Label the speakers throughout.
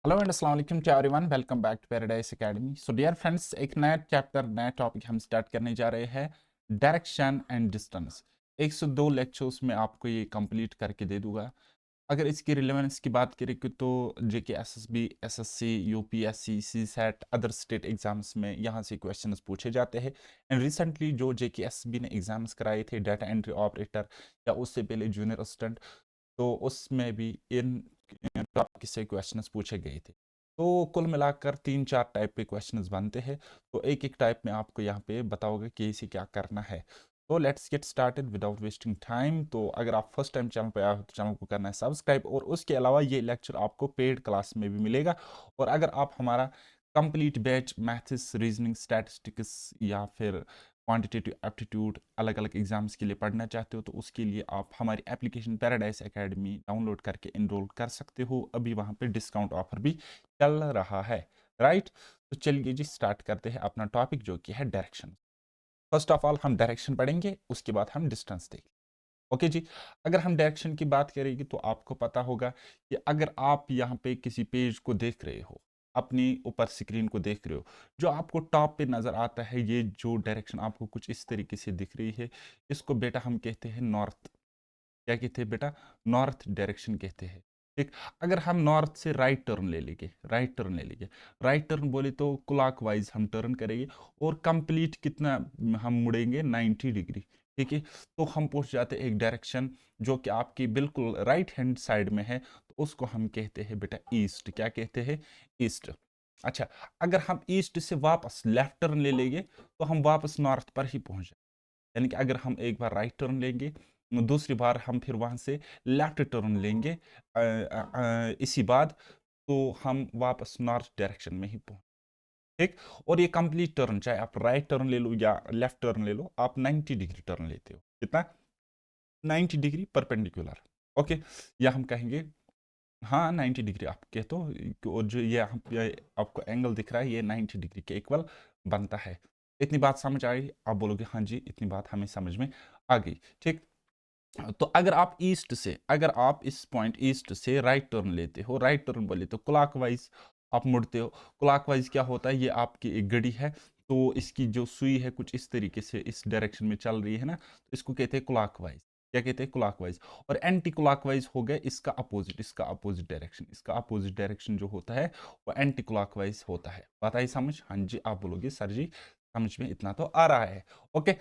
Speaker 1: Hello and अस्सलाम वालेकुम to everyone, welcome back to Paradise Academy. So dear friends, एक नया चैप्टर, नया टॉपिक हम स्टार्ट करने जा रहे हैं, डायरेक्शन एंड डिस्टेंस। 102 लेक्चर्स में आपको ये कंप्लीट करके दे दूंगा। अगर इसकी रिलेवेंस की बात करें कि तो जेके SSB, SSC, UPSC, CSAT, other state exams में यहाँ से क्वेश्चंस पूछे जाते हैं। एंड रिसेंटली जो जेके एसएसबी ने एग्जाम्स कराए थे, डाटा एंट्री ऑपरेटर या उससे पहले जूनियर असिस्टेंट, तो उसमें भी इन टॉपिक से क्वेश्चंस पूछे गए थे। तो कुल मिलाकर 3-4 टाइप के क्वेश्चंस बनते हैं। तो एक एक टाइप में आपको यहाँ पे बताओगे कि इसे क्या करना है। तो let's get started without wasting time. तो अगर आप फर्स्ट टाइम चैनल पे आए हो तो चैनल को करना है सब्सक्राइब, और उसके अलावा ये लेक्चर आपको पेड क्लास में भी मिलेगा। और अगर आप हमारा complete batch maths, reasoning, statistics या फिर क्वांटिटेटिव एप्टीट्यूड अलग अलग एग्जाम्स के लिए पढ़ना चाहते हो तो उसके लिए आप हमारी एप्लीकेशन पैराडाइज एकेडमी डाउनलोड करके इनरोल कर सकते हो। अभी वहाँ पे डिस्काउंट ऑफर भी चल रहा है, राइट। तो चलिए जी स्टार्ट करते हैं अपना टॉपिक जो कि है डायरेक्शन। फर्स्ट ऑफ ऑल हम डायरेक्शन पढ़ेंगे, उसके बाद हम डिस्टेंस देखेंगे। ओके जी। अगर हम डायरेक्शन की बात करेंगे तो आपको पता होगा कि अगर आप यहाँ पे किसी पेज को देख रहे हो, अपनी ऊपर स्क्रीन को देख रहे हो, जो आपको टॉप पे नज़र आता है, ये जो डायरेक्शन आपको कुछ इस तरीके से दिख रही है, इसको बेटा हम कहते हैं नॉर्थ। क्या कहते हैं बेटा? नॉर्थ डायरेक्शन कहते हैं। ठीक। अगर हम नॉर्थ से राइट टर्न ले लेंगे, राइट टर्न ले लेंगे, राइट टर्न बोले तो क्लॉक वाइज हम टर्न करेंगे, और कंप्लीट कितना हम मुड़ेंगे? 90 डिग्री। ठीक है। तो हम पहुंच जाते हैं एक डायरेक्शन जो कि आपकी बिल्कुल राइट हैंड साइड में है, तो उसको हम कहते हैं बेटा ईस्ट। क्या कहते हैं? ईस्ट। अच्छा, अगर हम ईस्ट से वापस लेफ्ट टर्न ले लेंगे तो हम वापस नॉर्थ पर ही पहुंच जाएंगे। यानी कि अगर हम एक बार राइट टर्न लेंगे, दूसरी बार हम फिर वहां से लेफ्ट टर्न लेंगे, इसी बाद तो हम वापस नॉर्थ डायरेक्शन में ही पहुंच। ठीक। और ये कंप्लीट टर्न, चाहे आप राइट टर्न ले लो या लेफ्ट टर्न ले लो, आप 90 डिग्री टर्न लेते हो। कितना? 90 डिग्री परपेंडिकुलर। ओके। या हम कहेंगे, हाँ 90 डिग्री आप कह तो, और जो ये आपको एंगल दिख रहा है, ये 90 डिग्री के इक्वल बनता है। इतनी बात समझ आई? आप बोलोगे हाँ जी, इतनी बात हमें समझ में आ गई। ठीक। तो अगर आप ईस्ट से, अगर आप इस पॉइंट ईस्ट से राइट टर्न लेते हो, राइट टर्न बोले तो क्लॉकवाइज आप मुड़ते हो। क्लॉकवाइज क्या होता है? ये आपकी एक घड़ी है, तो इसकी जो सुई है कुछ इस तरीके से इस डायरेक्शन में चल रही है ना, तो इसको कहते हैं क्लॉकवाइज। क्या कहते हैं? क्लॉकवाइज। और एंटी क्लॉकवाइज हो गया इसका अपोजिट, इसका अपोजिट डायरेक्शन, इसका अपोजिट डायरेक्शन जो होता है वो एंटी क्लॉकवाइज होता है। बात आई समझ? हाँ जी। आप बोलोगे सर जी समझ में इतना तो आ रहा है। ओके।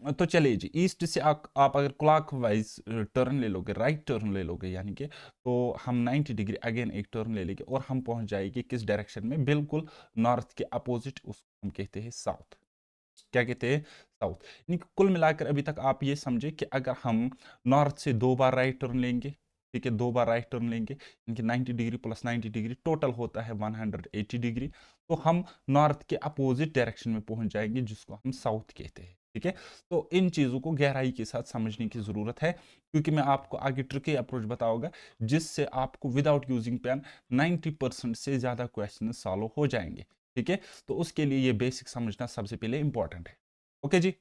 Speaker 1: तो चलिए जी, ईस्ट से आप अगर क्लॉकवाइज टर्न ले लोगे, राइट टर्न ले लोगे, यानी कि तो हम 90 डिग्री अगेन एक टर्न ले लेंगे और हम पहुंच जाएंगे किस डायरेक्शन में? बिल्कुल नॉर्थ के अपोजिट, उसको हम कहते हैं साउथ। क्या कहते हैं? साउथ। यानी कि कुल मिलाकर अभी तक आप ये समझे कि अगर हम नॉर्थ से 2 बार राइट टर्न लेंगे, ठीक है, 2 बार राइट टर्न लेंगे, यानी 90 डिग्री प्लस 90 डिग्री टोटल होता है 180 डिग्री, तो हम नॉर्थ के अपोजिट डायरेक्शन में पहुंच जाएंगे जिसको हम साउथ कहते हैं। ठीक है। तो इन चीज़ों को गहराई के साथ समझने की ज़रूरत है, क्योंकि मैं आपको आगे ट्रिकी अप्रोच बताऊंगा जिससे आपको विदाउट यूजिंग पेन 90% से ज़्यादा क्वेश्चन सॉल्व हो जाएंगे। ठीक है। तो उसके लिए ये बेसिक समझना सबसे पहले इंपॉर्टेंट है। ओके जी।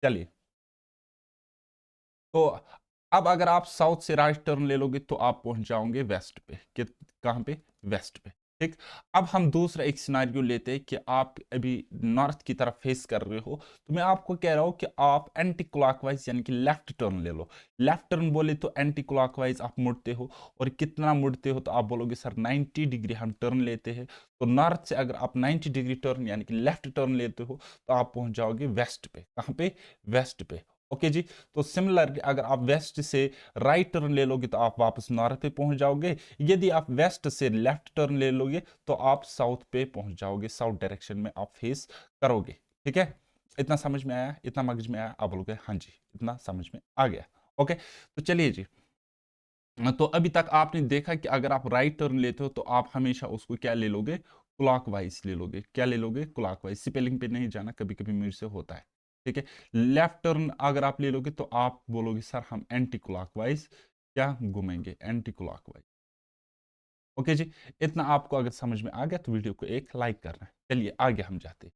Speaker 1: चलिए। तो अब अगर आप साउथ से राइट टर्न ले लोगे तो आप पहुंच जाओगे वेस्ट पे। कहां पे? वेस्ट पे। ठीक। अब हम दूसरा एक सिनारियो लेते हैं कि आप अभी नॉर्थ की तरफ फेस कर रहे हो, तो मैं आपको कह रहा हूं कि आप एंटी क्लॉकवाइज यानी कि लेफ्ट टर्न ले लो। लेफ्ट टर्न बोले तो एंटी क्लॉकवाइज आप मुड़ते हो, और कितना मुड़ते हो? तो आप बोलोगे सर 90 डिग्री हम टर्न लेते हैं। तो नॉर्थ से अगर आप 90 डिग्री टर्न यानी कि लेफ्ट टर्न लेते हो तो आप पहुंच जाओगे वेस्ट पे। कहां पे? वेस्ट पे। ओके जी। तो सिमिलरली अगर आप वेस्ट से राइट टर्न ले लोगे तो आप वापस नॉर्थ पे पहुंच जाओगे। यदि आप वेस्ट से लेफ्ट टर्न ले लोगे तो आप साउथ पे पहुंच जाओगे, साउथ डायरेक्शन में आप फेस करोगे। ठीक है। इतना समझ में आया? इतना मगज में आया? आप बोलोगे हाँ जी इतना समझ में आ गया। ओके। तो चलिए जी। तो अभी तक आपने देखा कि अगर आप राइट टर्न लेते हो तो आप हमेशा उसको क्या ले लोगे? क्लॉकवाइज ले लोगे। क्या ले लोगे? क्लॉकवाइज। स्पेलिंग पे नहीं जाना, कभी कभी मेरे से होता है। ठीक है। लेफ्ट टर्न अगर आप ले लोगे तो आप बोलोगे सर हम एंटी क्लॉकवाइज क्या घूमेंगे? Anti clockwise. ओके जी। इतना आपको अगर समझ में आ गया तो वीडियो को एक लाइक करना है। चलिए आगे हम जाते हैं।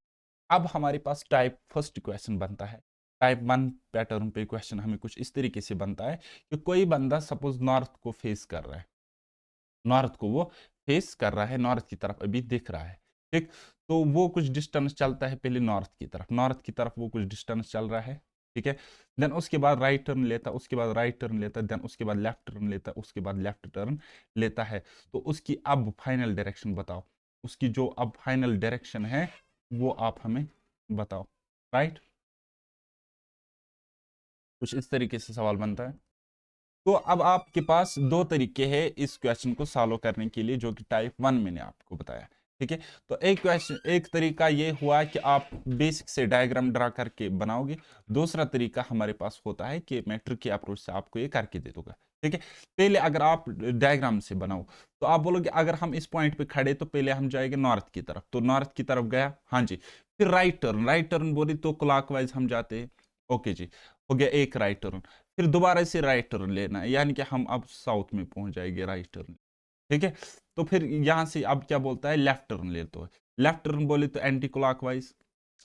Speaker 1: अब हमारे पास टाइप फर्स्ट क्वेश्चन बनता है। टाइप 1 पैटर्न पे क्वेश्चन हमें कुछ इस तरीके से बनता है कि कोई बंदा सपोज नॉर्थ को फेस कर रहा है, नॉर्थ को वो फेस कर रहा है, नॉर्थ की तरफ अभी दिख रहा है, ठीक। तो वो कुछ डिस्टेंस चलता है पहले नॉर्थ की तरफ वो कुछ डिस्टेंस चल रहा है, ठीक है। देन उसके बाद राइट टर्न लेता, उसके बाद राइट टर्न लेता, देन उसके बाद लेफ्ट टर्न लेता, उसके बाद लेफ्ट टर्न लेता है। तो उसकी अब फाइनल डायरेक्शन बताओ, उसकी जो अब फाइनल डायरेक्शन है वो आप हमें बताओ, राइट। कुछ इस तरीके से सवाल बनता है। तो अब आपके पास दो तरीके हैं इस क्वेश्चन को सॉल्व करने के लिए, जो कि टाइप 1 मैंने आपको बताया, ठीक है। तो एक क्वेश्चन, एक तरीका ये हुआ कि आप बेसिक से डायग्राम ड्रा करके बनाओगे। दूसरा तरीका हमारे पास होता है कि मैं ट्रिक की अप्रोच से आपको ये करके दे दूंगा, ठीक है। पहले अगर आप डायग्राम से बनाओ तो आप बोलोगे अगर हम इस पॉइंट पे खड़े तो पहले हम जाएंगे नॉर्थ की तरफ, तो नॉर्थ की तरफ गया, हाँ जी। फिर राइट टर्न बोली तो क्लॉकवाइज हम जाते हैं, ओके जी, हो गया एक राइट टर्न। फिर दोबारा से राइट टर्न लेना है, यानी कि हम अब साउथ में पहुंच जाएंगे राइट टर्न, ठीक है। तो फिर यहां से अब क्या बोलता है, लेफ्ट टर्न ले, तो लेफ्ट टर्न बोले तो एंटी क्लॉकवाइज।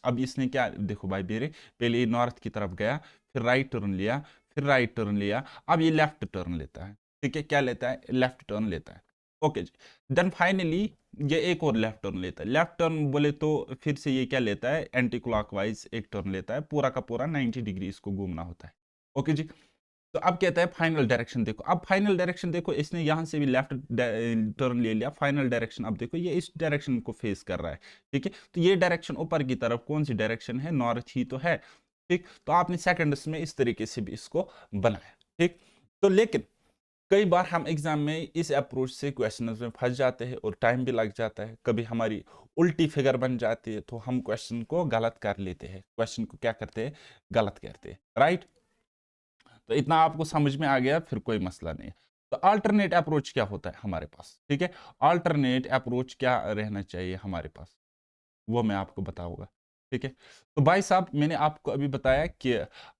Speaker 1: अब इसने क्या, देखो भाई मेरे, पहले ये नॉर्थ की तरफ गया, फिर राइट टर्न लिया, फिर राइट टर्न लिया, अब ये लेफ्ट टर्न लेता है, ठीक है। क्या लेता है, लेफ्ट टर्न लेता है, ओके जी। देन फाइनली ये एक और लेफ्ट टर्न लेता है। लेफ्ट टर्न बोले तो फिर से ये क्या लेता है, एंटी क्लॉकवाइज एक टर्न लेता है, पूरा का पूरा 90 डिग्री इसको घूमना होता है, ओके जी। तो अब कहता है फाइनल डायरेक्शन देखो, अब फाइनल डायरेक्शन देखो, इसने यहां से भी लेफ्ट टर्न ले लिया, फाइनल डायरेक्शन अब देखो ये इस डायरेक्शन को फेस कर रहा है, ठीक है। तो ये डायरेक्शन ऊपर की तरफ कौन सी डायरेक्शन है, नॉर्थ ही तो है, ठीक। तो आपने सेकंड्स में इस तरीके से भी इसको बनाया, ठीक। तो लेकिन कई बार हम एग्जाम में इस अप्रोच से क्वेश्चन में फंस जाते हैं और टाइम भी लग जाता है, कभी हमारी उल्टी फिगर बन जाती है, तो हम क्वेश्चन को गलत कर लेते हैं, क्वेश्चन को क्या करते हैं, गलत करते हैं, राइट। तो इतना आपको समझ में आ गया, फिर कोई मसला नहीं है। तो अल्टरनेट अप्रोच क्या होता है हमारे पास, ठीक है। अल्टरनेट अप्रोच क्या रहना चाहिए हमारे पास, वो मैं आपको बताऊंगा, ठीक है। तो भाई साहब मैंने आपको अभी बताया कि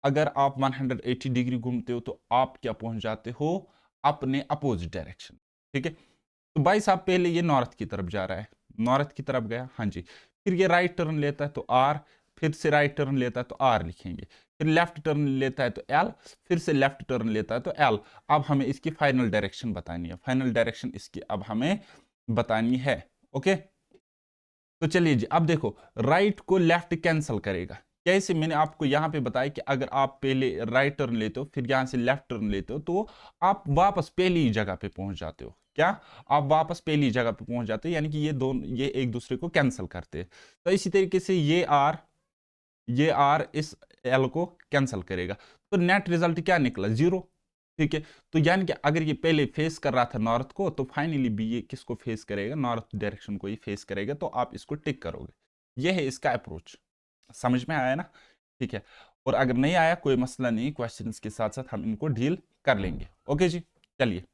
Speaker 1: अगर आप 180 डिग्री घूमते हो तो आप क्या पहुंच जाते हो, अपने अपोजिट डायरेक्शन, ठीक है। तो भाई साहब पहले ये नॉर्थ की तरफ जा रहा है, नॉर्थ की तरफ गया, हाँ जी। फिर ये राइट टर्न लेता है तो आर, फिर से राइट टर्न लेता है तो आर लिखेंगे, फिर लेफ्ट टर्न लेता है तो एल, फिर से लेफ्ट टर्न लेता है तो एल। अब हमें इसकी फाइनल डायरेक्शन बतानी है, फाइनल डायरेक्शन इसकी अब हमें बतानी है, ओके। तो चलिए जी, अब देखो राइट को लेफ्ट कैंसिल करेगा कैसे, मैंने आपको यहां पे बताया कि अगर आप पहले राइट टर्न लेते हो फिर यहां से लेफ्ट टर्न लेते हो तो आप वापस पहली जगह पे पहुंच जाते हो, क्या, आप वापस पहली जगह पे पहुंच जाते हो, यानी कि ये दोनों ये एक दूसरे को कैंसिल करते हैं। तो इसी तरीके से ये आर इस एल को कैंसिल करेगा, तो नेट रिजल्ट क्या निकला, जीरो, ठीक है। तो यानी कि अगर ये पहले फेस कर रहा था नॉर्थ को, तो फाइनली भी ये किसको फेस करेगा, नॉर्थ डायरेक्शन को ही फेस करेगा, तो आप इसको टिक करोगे। ये है इसका अप्रोच, समझ में आया ना, ठीक है। और अगर नहीं आया कोई मसला नहीं, क्वेश्चंस के साथ साथ हम इनको डील कर लेंगे, ओके जी। चलिए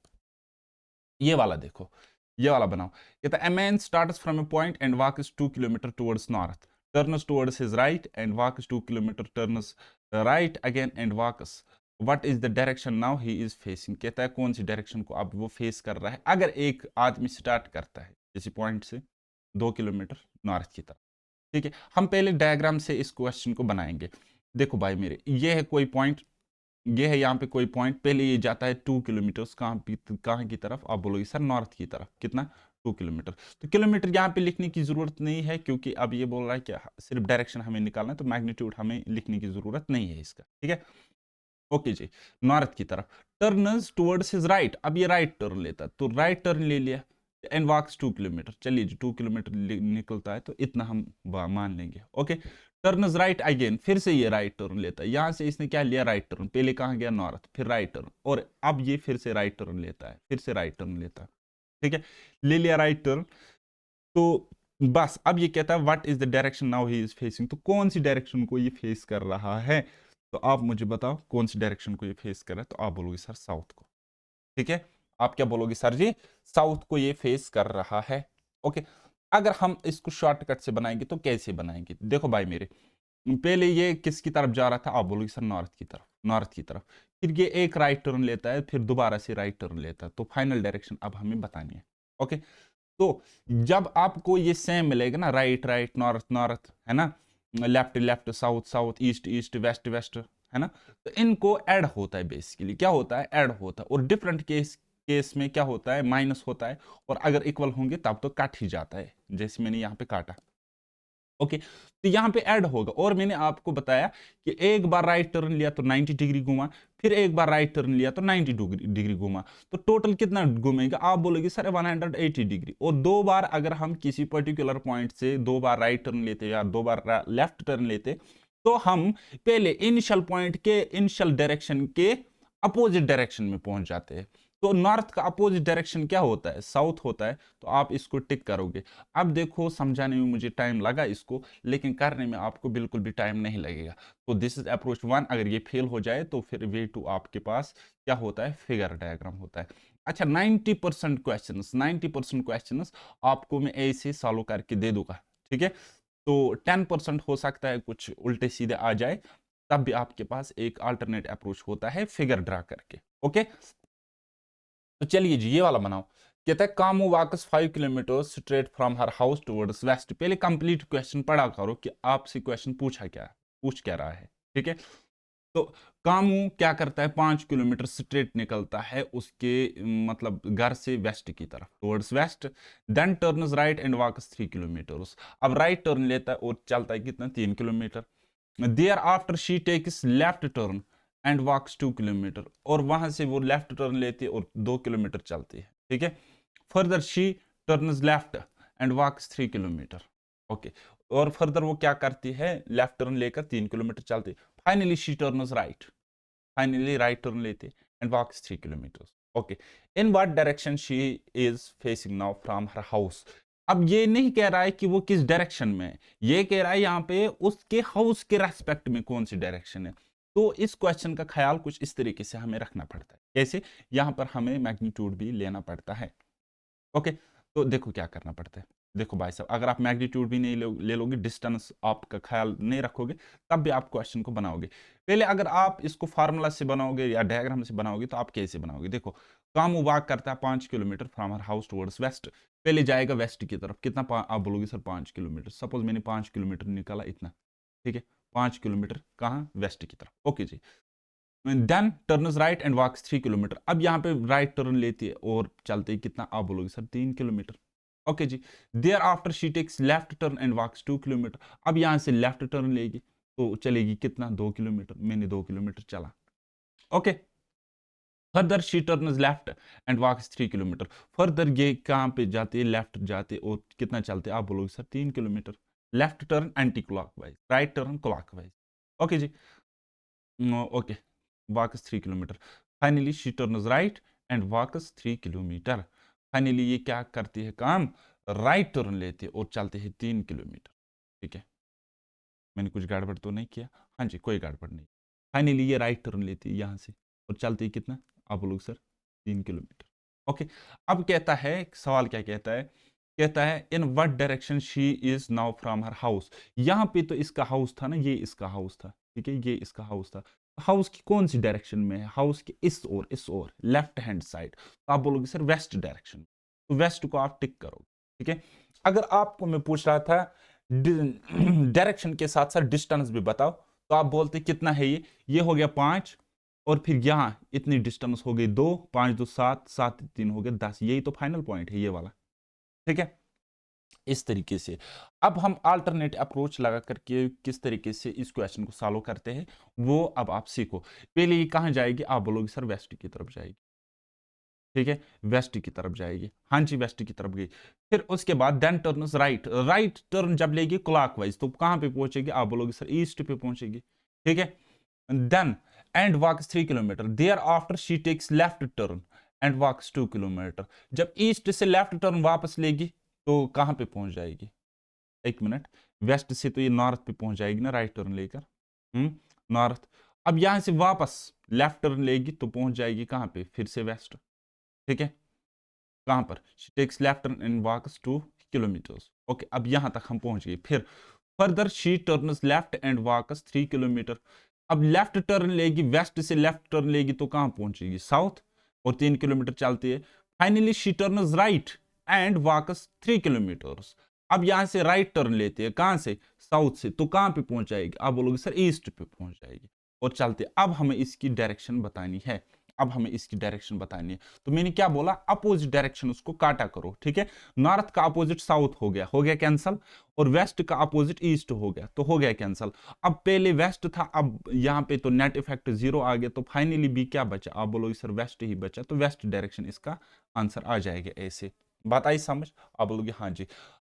Speaker 1: ये वाला देखो, ये वाला बनाओ। कहता है, a man starts from a point and walks 2 kilometer towards north, turns towards his right and walks 2 kilometer, turns right again and walks, what is the direction now he is facing। कहता है कौन सी direction को अब वो face कर रहा है, अगर एक आदमी स्टार्ट करता है किसी पॉइंट से 2 किलोमीटर नॉर्थ की तरफ, ठीक है। हम पहले डायग्राम से इस क्वेश्चन को बनाएंगे। देखो भाई मेरे, ये है कोई पॉइंट, ये है यहाँ पे कोई पॉइंट, पहले ये जाता है 2 किलोमीटर, कहाँ की तरफ, आप बोलोगे सर नॉर्थ की तरफ, कितना, 2 किलोमीटर। तो किलोमीटर यहाँ पे लिखने की जरूरत नहीं है, क्योंकि अब ये बोल रहा है कि सिर्फ डायरेक्शन हमें निकालना है, तो मैग्नीट्यूड हमें लिखने की जरूरत नहीं है इसका, ठीक है, ओके जी। नॉर्थ की तरफ टर्न्स टुवर्ड्स हिज राइट, अब ये राइट टर्न लेता है, तो राइट टर्न ले लिया एंड वॉक्स 2 किलोमीटर, चलिए जी 2 किलोमीटर निकलता है तो इतना हम मान लेंगे, ओके। टर्न्स राइट अगेन, फिर से ये राइट टर्न लेता है, यहां से इसने क्या लिया, राइट टर्न, पहले कहाँ गया, नॉर्थ, फिर राइट टर्न, और अब ये फिर से राइट टर्न लेता है, फिर से राइट टर्न लेता है, ठीक है। ले लिया राइट टर्न, तो बस अब ये कहता है what is the direction now he is facing, तो कौन सी डायरेक्शन को ये फेस कर रहा है, तो आप मुझे बताओ कौन सी डायरेक्शन को ये फेस कर रहा है, तो आप बोलोगे सर साउथ को, ठीक है। आप क्या बोलोगे सर जी, साउथ को ये फेस कर रहा है, ओके। अगर हम इसको शॉर्टकट से बनाएंगे तो कैसे बनाएंगे, देखो भाई मेरे, पहले ये किसकी तरफ जा रहा था, आप बोलोगे सर नॉर्थ की तरफ, नॉर्थ की तरफ। फिर ये एक राइट टर्न लेता है, फिर दोबारा से राइट टर्न लेता है, तो फाइनल डायरेक्शन अब हमें बतानी है, ओके। तो जब आपको ये सेम मिलेगा ना, राइट राइट नॉर्थ नॉर्थ, है ना, left left south south east east west west, है ना, तो इनको ऐड होता है, बेसिकली क्या होता है, ऐड होता है, और डिफरेंट केस केस में क्या होता है, माइनस होता है, और अगर इक्वल होंगे तब तो काट ही जाता है, जैसे मैंने यहाँ पे काटा। ओके, तो यहाँ पे ऐड होगा। और मैंने आपको बताया कि एक बार राइट टर्न लिया तो 90 डिग्री घुमा, फिर एक बार राइट टर्न लिया तो 90 डिग्री घुमा, तो टोटल कितना घूमेगा? आप बोलोगे सर 180 डिग्री। और दो बार अगर हम किसी पर्टिकुलर पॉइंट से दो बार राइट टर्न लेते या दो बार लेफ्ट टर्न लेते, तो हम पहले इनिशियल पॉइंट के इनिशियल डायरेक्शन के अपोजिट डायरेक्शन में पहुंच जाते हैं। तो नॉर्थ का अपोजिट डायरेक्शन क्या होता है? साउथ होता है। तो आप इसको टिक करोगे। अब देखो, समझाने में मुझे टाइम लगा इसको, लेकिन करने में आपको बिल्कुल भी टाइम नहीं लगेगा। तो दिस इज अप्रोच 1। अगर ये फेल हो जाए तो फिर वे टू आपके पास क्या होता है? फिगर डायग्राम होता है। अच्छा, 90% क्वेश्चंस आपको मैं ऐसे सॉल्व करके दे दूंगा, ठीक है? तो 10% हो सकता है कुछ उल्टे सीधे आ जाए, तब भी आपके पास एक अल्टरनेट अप्रोच होता है फिगर ड्रा करके। ओके, तो चलिए जी ये वाला बनाओ। कहता है कामू walks 5 kilometre straight from her house towards west. पहले कंप्लीट क्वेश्चन पढ़ा करो कि आपसे क्वेश्चन पूछ क्या रहा है, ठीक है? तो कामू क्या करता है? 5 किलोमीटर स्ट्रेट निकलता है उसके मतलब घर से वेस्ट की तरफ, towards west. Then turns right and walks 3 kilometre. अब राइट टर्न लेता है और चलता है कितना? 3 kilometre. Thereafter she takes left turn and walks 2 kilometre. और वहां से वो लेफ्ट टर्न लेती है और 2 किलोमीटर चलती है, ठीक है? Further she turns left and walks 3 kilometre. Okay, और फर्दर वो क्या करती है? लेफ्ट टर्न लेकर 3 किलोमीटर चलती है। Finally she turns right, finally right turn लेते and walks 3 kilometre. Okay, in what direction she is facing now from her house. अब ये नहीं कह रहा है कि वो किस डायरेक्शन में है, ये कह रहा है यहाँ पे उसके हाउस के रेस्पेक्ट में कौन सी डायरेक्शन है। तो इस क्वेश्चन का ख्याल कुछ इस तरीके से हमें रखना पड़ता है। कैसे? यहाँ पर हमें मैग्नीट्यूड भी लेना पड़ता है। ओके, तो देखो क्या करना पड़ता है। देखो भाई साहब, अगर आप मैग्नीट्यूड भी नहीं ले लोगे, डिस्टेंस आपका ख्याल नहीं रखोगे, तब भी आप क्वेश्चन को बनाओगे। पहले अगर आप इसको फार्मूला से बनाओगे या डायग्राम से बनाओगे, तो आप कैसे बनाओगे? देखो, कामू वॉक करता है 5 kilometre from her house towards west. पहले जाएगा वेस्ट की तरफ। कितना? आप बोलोगे सर 5 किलोमीटर। सपोज मैंने 5 किलोमीटर निकाला इतना, ठीक है? 5 किलोमीटर कहाँ? वेस्ट की तरफ। ओके जी। Then turns right and walks 3 kilometre. अब यहाँ पे राइट टर्न लेती है और चलते ही कितना? आप बोलोगे सर 3 किलोमीटर। ओके जी। Thereafter she takes left turn and walks 2 kilometre. अब यहाँ से लेफ्ट टर्न लेगी तो चलेगी कितना? 2 किलोमीटर। मैंने 2 किलोमीटर चला। Okay, further she turns left and walks 3 kilometre. Further ये कहाँ पे जाते हैं? लेफ्ट जाते और कितना चलते? आप बोलोगे sir 3 kilometre. Left turn anticlockwise, right turn clockwise. Okay जी। Okay, walks 3 kilometre. Finally she turns right and walks 3 kilometre. Finally ये क्या करती है काम? राइट टर्न लेती है और चलते हैं 3 किलोमीटर, ठीक है? मैंने कुछ गड़बड़ तो नहीं किया? हाँ जी, कोई गड़बड़ नहीं। फाइनली ये राइट टर्न लेती है यहाँ से और चलती है कितना? आप लोग सर 3 किलोमीटर। ओके, अब कहता है, सवाल क्या कहता है? कहता है इन what direction she is now from her house. यहाँ पे तो इसका हाउस था ना, ये इसका हाउस था, ठीक है? ये इसका हाउस था। हाउस की कौन सी डायरेक्शन में है? हाउस के इस ओर लेफ्ट हैंड साइड। तो आप बोलोगे सर वेस्ट डायरेक्शन। तो वेस्ट को आप टिक करोगे, ठीक है? अगर आपको मैं पूछ रहा था डायरेक्शन के साथ साथ डिस्टेंस भी बताओ, तो आप बोलते कितना है? ये हो गया 5, और फिर यहां इतनी डिस्टेंस हो गई 2, 5 2 7, 7 3 हो गया 10। यही तो फाइनल पॉइंट है ये वाला, ठीक है? इस तरीके से अब हम अल्टरनेट अप्रोच लगा करके किस तरीके से इस क्वेश्चन को सॉल्व करते हैं, वो अब आप सीखो। पहले ये कहां जाएगी? आप बोलोगे सर वेस्ट की तरफ जाएगी, ठीक है? वेस्ट की तरफ जाएगी। हाँ जी, वेस्ट की तरफ गई। फिर उसके बाद then turns right. Right turn जब लेगी क्लॉकवाइज, तो कहां पे पहुंचेगी? आप बोलोगे सर ईस्ट पे पहुंचेगी, ठीक है? Then and walks 3 kilometre. Thereafter she takes left turn and walks 2 kilometre. जब ईस्ट से लेफ्ट टर्न वापस लेगी तो कहां पे पहुंच जाएगी? एक मिनट, वेस्ट से तो ये नॉर्थ पे पहुंच जाएगी ना राइट टर्न लेकर, नॉर्थ। अब यहां से वापस लेफ्ट टर्न लेगी तो पहुंच जाएगी कहां पे? फिर से वेस्ट, ठीक है? कहां पर? She takes left turn and walks 2 kilometres. Okay, अब यहां तक हम पहुंच गए। फिर further she turns left and walks 3 kilometre. अब लेफ्ट टर्न लेगी, वेस्ट से लेफ्ट टर्न लेगी तो कहां पहुंचेगी? साउथ, और 3 किलोमीटर चलती है। Finally she turns right and walks 3 kilometres. अब यहां से राइट टर्न लेती है, कहां से? साउथ से, तो कहां पे पहुंच जाएगी? आप बोलोगे सर ईस्ट पे पहुंच जाएगी और चलते। अब हमें इसकी डायरेक्शन बतानी है। अब हमें इसकी डायरेक्शन बतानी है। तो मैंने क्या बोला, अपोजिट डायरेक्शन उसको काटा करो, ठीक है। नॉर्थ का अपोजिट साउथ हो गया कैंसल, और वेस्ट का अपोजिट ईस्ट हो गया कैंसल। अब पहले वेस्ट था, अब यहाँ पे तो नेट इफेक्ट 0 आ गया, तो फाइनली बी क्या बचा, आप बोलोगे सर वेस्ट ही बचा, तो वेस्ट डायरेक्शन इसका आंसर आ जाएगा। ऐसे बात आई समझ, आप बोलोगे हाँ जी।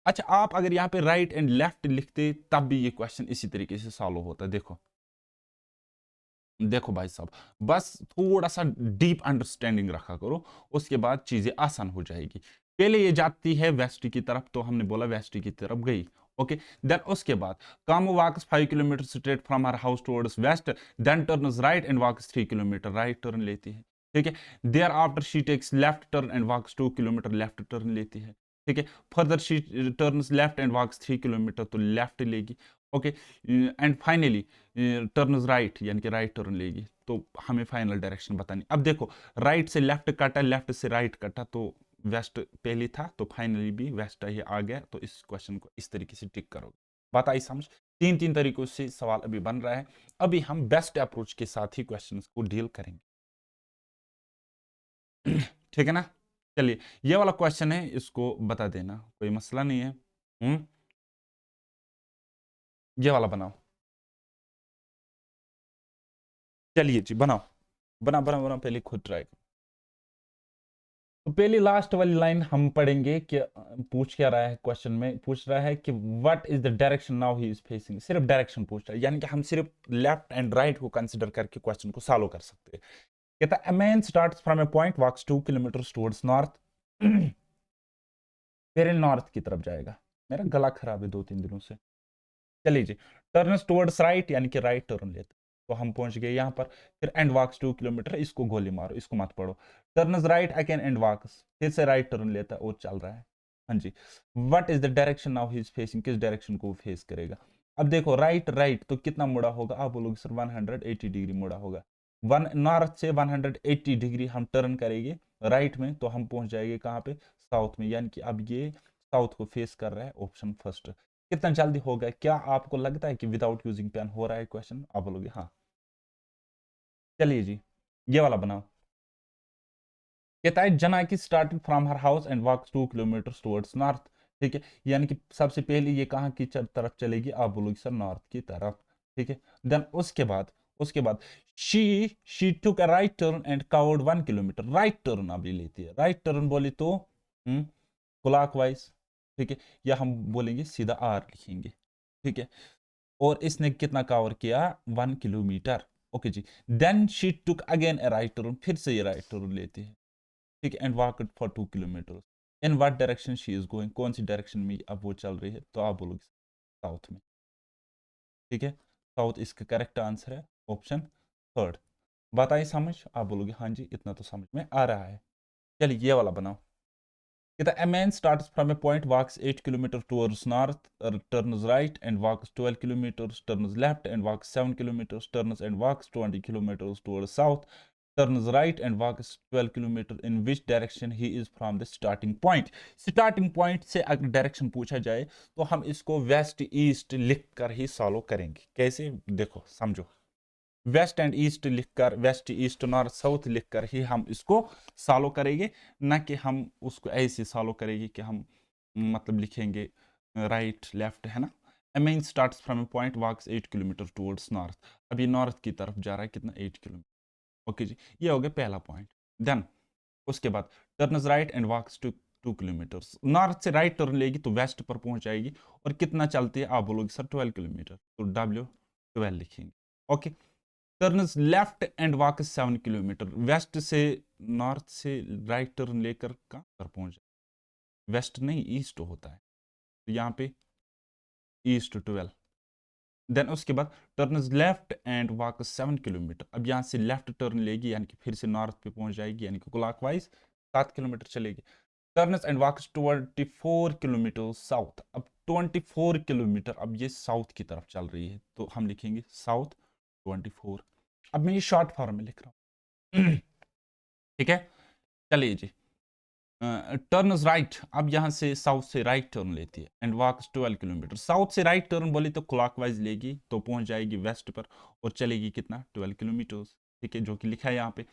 Speaker 1: अच्छा, आप अगर यहाँ पे राइट एंड लेफ्ट लिखते तब भी ये क्वेश्चन इसी तरीके से सॉल्व होता। देखो देखो भाई साहब, बस थोड़ा सा डीप अंडरस्टैंडिंग रखा करो, उसके बाद चीजें आसान हो जाएगी। पहले ये जाती है वेस्ट की तरफ, तो हमने बोला वेस्ट की तरफ गई, ओके। देन उसके बाद काम walks 5 kilometre straight from her house towards west, then turns right and walks 3 kilometre, right turn लेती है, ठीक है। Thereafter she takes left turn and walks 2 kilometre, left turn लेती है, ठीक है। Further she turns left and walks 3 kilometre, तो left लेगी, okay. And finally turn right, यानी कि राइट टर्न लेगी, तो हमें फाइनल डायरेक्शन बतानी। अब देखो, राइट से लेफ्ट कटा, लेफ्ट से राइट कटा, तो वेस्ट पहले था, तो फाइनली भी वेस्ट ही आ गया, तो इस क्वेश्चन को इस तरीके से टिक करोगे। बात आई समझ। तीन तीन तरीकों से सवाल अभी बन रहा है, अभी हम बेस्ट अप्रोच के साथ ही क्वेश्चन को डील करेंगे। ठीक है ना। चलिए, ये वाला क्वेश्चन है, इसको बता देना, कोई मसला नहीं है। ये वाला बनाओ। चलिए जी, बनाओ, बना बना बना, पहले खुद ट्राई करो। तो पहली लास्ट वाली लाइन हम पढ़ेंगे कि पूछ क्या रहा है क्वेश्चन में, पूछ रहा है कि what is the direction now he is facing, सिर्फ डायरेक्शन पूछ रहा है, यानी कि हम सिर्फ लेफ्ट एंड राइट को कंसीडर करके क्वेश्चन को सॉल्व कर सकते हैं। कहता है a man starts from a point, walks 2 kilometers towards north, फिर नॉर्थ की तरफ जाएगा। मेरा गला खराब है 2-3 दिनों से। चलिए जी, टर्न्स टुवर्ड्स राइट, यानी कि राइट टर्न लेता, तो हम पहुंच गए यहाँ पर। फिर एंड वॉक्स 2 किलोमीटर, इसको गोली मारो, इसको मत पढ़ो। Turns right again and walks, फिर से राइट टर्न लेता और चल रहा है। हाँ जी। What is the direction now he is facing, किस डायरेक्शन को फेस करेगा। अब देखो, राइट राइट तो कितना मुड़ा होगा, आप बोलोगे सर 180 डिग्री मुड़ा होगा। वन नॉर्थ से 180 डिग्री हम टर्न करेंगे राइट में, तो हम पहुंच जाएंगे कहाँ पे, साउथ में, यानी कि अब ये साउथ को फेस कर रहा है, ऑप्शन फर्स्ट। कितना जल्दी हो गया, क्या आपको लगता है कि विदाउट यूजिंग पेन हो रहा है क्वेश्चन, आप बोलोगे हाँ। चलिए जी, ये वाला बनाओ। कहता है Janaki started from her house and walks 2 kilometre towards north, ठीक है। यानी कि सबसे पहले ये कहाँ की तरफ चलेगी, आप बोलोगे सर नॉर्थ की तरफ, ठीक है। देन उसके बाद she took a right turn and covered 1 kilometre, right turn अभी लेती है, राइट टर्न बोली तो क्लॉकवाइज, ठीक है, या हम बोलेंगे सीधा आर लिखेंगे, ठीक है। और इसने कितना कवर किया, 1 किलोमीटर, ओके जी। Then she took again a right turn, फिर से ये राइट टर्न लेती है, ठीक है, and walk for 2 kilometre. In what direction she is going, कौन सी डायरेक्शन में अब वो चल रही है, तो आप बोलोगे साउथ में, ठीक है। साउथ इसका करेक्ट आंसर है, ऑप्शन थर्ड। बात आई समझ, आप बोलोगे हाँ जी, इतना तो समझ में आ रहा है। चलिए, ये वाला बनाओ। कहता है, a man starts from a point, walks 8 kilometers towards north, turns right and walks 12 kilometers, turns left and walks 7 kilometers, turns and walks 20 kilometers towards south, turns right and walks 12 kilometers. In which direction he is from the starting point? Starting point से अगर direction पूछा जाए, तो हम इसको west east लिख कर ही solve करेंगे। कैसे, देखो समझो, वेस्ट एंड ईस्ट लिखकर, वेस्ट ईस्ट नॉर्थ साउथ लिखकर ही हम इसको सॉल्व करेंगे, ना कि हम उसको ऐसे सॉल्व करेंगे कि हम मतलब लिखेंगे राइट लेफ्ट, है ना। I mean starts from a point, walks 8 kilometre towards north, अभी नॉर्थ की तरफ जा रहा है, कितना 8 किलोमीटर, ओके जी। ये हो गया पहला पॉइंट। देन उसके बाद turns right and walks 2 kilometres, north से राइट टर्न लेगी तो वेस्ट पर पहुंच जाएगी, और कितना चलती है, आप बोलोगे सर 12 किलोमीटर, तो W12 लिखेंगे, okay. Turns left and walk 7 kilometre, west से नॉर्थ से राइट टर्न लेकर कहाँ पर पहुंच जाए, वेस्ट नहीं ईस्ट होता है, तो यहाँ पे ईस्ट 12। देन उसके बाद turns left and walk 7 kilometre, अब यहाँ से लेफ्ट टर्न लेगी, यानी कि फिर से नॉर्थ पे पहुंच जाएगी, यानी कि क्लॉकवाइज 7 किलोमीटर चलेगी। Turns and walks 24 kilometre south, अब 24 किलोमीटर, अब ये साउथ की तरफ चल रही है, तो हम लिखेंगे साउथ 24। अब मैं ये शॉर्ट फॉर्म में लिख रहा हूँ, ठीक है। चलिए जी, टर्न राइट, अब यहाँ से साउथ से राइट टर्न लेती है एंड वॉक्स 12 किलोमीटर, साउथ से राइट टर्न बोली तो क्लॉकवाइज लेगी, तो पहुंच जाएगी वेस्ट पर, और चलेगी कितना 12 किलोमीटर, ठीक है, जो कि लिखा है यहाँ पे।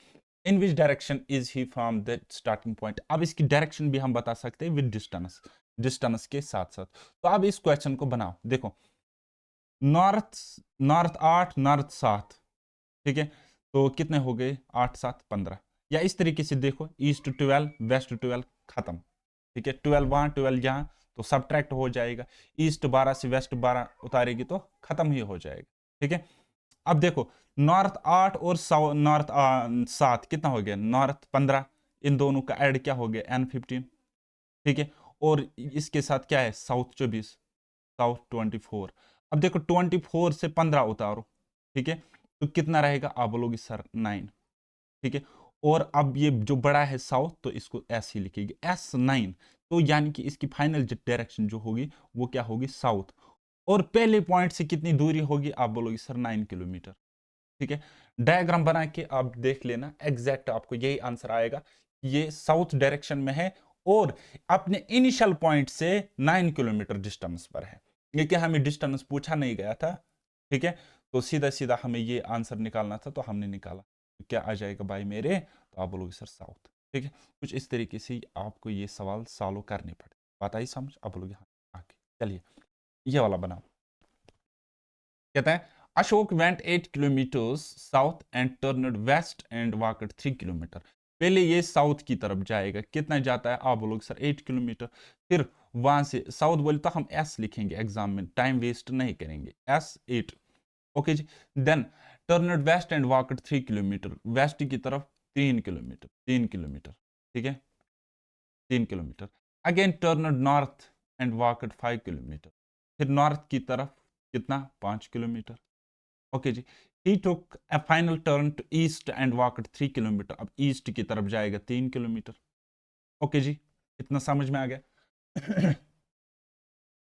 Speaker 1: In which direction is he from the starting point. अब इसकी डायरेक्शन भी हम बता सकते हैं विद डिस्टेंस, डिस्टेंस के साथ साथ। तो अब इस क्वेश्चन को बनाओ, देखो नॉर्थ, नॉर्थ 8, नॉर्थ 7, ठीक है, तो कितने हो गए 8 7 15। या इस तरीके से देखो, ईस्ट 12, वेस्ट 12, खत्म, ठीक है, 12 वहां 12 यहाँ, तो सब्ट्रैक्ट हो जाएगा। ईस्ट 12 से वेस्ट 12 उतारेगी तो खत्म ही हो जाएगा, ठीक है। अब देखो नॉर्थ 8 और नॉर्थ 7 कितना हो गया, नॉर्थ 15, इन दोनों का ऐड क्या हो गया N15, ठीक है। और इसके साथ क्या है साउथ 24, साउथ 24। अब देखो 24 से 15 उतारो, ठीक है, तो कितना रहेगा, आप बोलोगे सर 9, ठीक है। और अब ये जो बड़ा है साउथ, तो इसको एस ही लिखेगी, S9। तो यानी कि इसकी फाइनल डायरेक्शन जो होगी वो क्या होगी, साउथ। और पहले पॉइंट से कितनी दूरी होगी, आप बोलोगे सर 9 किलोमीटर, ठीक है। डायग्राम बना के आप देख लेना, एग्जैक्ट आपको यही आंसर आएगा, ये साउथ डायरेक्शन में है और अपने इनिशियल पॉइंट से 9 किलोमीटर डिस्टेंस पर है। लेकिन हमें डिस्टेंस पूछा नहीं गया था, ठीक है, तो सीधा सीधा हमें ये आंसर निकालना था, तो हमने निकाला। तो क्या आ जाएगा भाई मेरे, तो आप बोलोगे सर साउथ, ठीक है। कुछ इस तरीके से आपको ये सवाल सॉल्व करने पड़े, बात आई समझ, आप बोलोगे हाँ आके। चलिए ये वाला बनाओ, कहते हैं Ashok went 8 kilometre south and turned west and walked 3 kilometre. पहले ये साउथ की तरफ जाएगा, कितना जाता है, आप बोलोगे सर 8 किलोमीटर। फिर वहां से साउथ बोले तो हम एस लिखेंगे एग्जाम में, टाइम वेस्ट नहीं करेंगे, S8, ओके जी। Then turned west and walked 3 kilometre, west की तरफ 3 किलोमीटर, 3 किलोमीटर, ठीक है, 3 kilometre. Again turned north and walked 5 kilometre, फिर नॉर्थ की तरफ कितना, 5 किलोमीटर, ओके जी। He took a final turn to east and walked 3 kilometre, अब ईस्ट की तरफ जाएगा 3 किलोमीटर, ओके जी, इतना समझ में आ गया।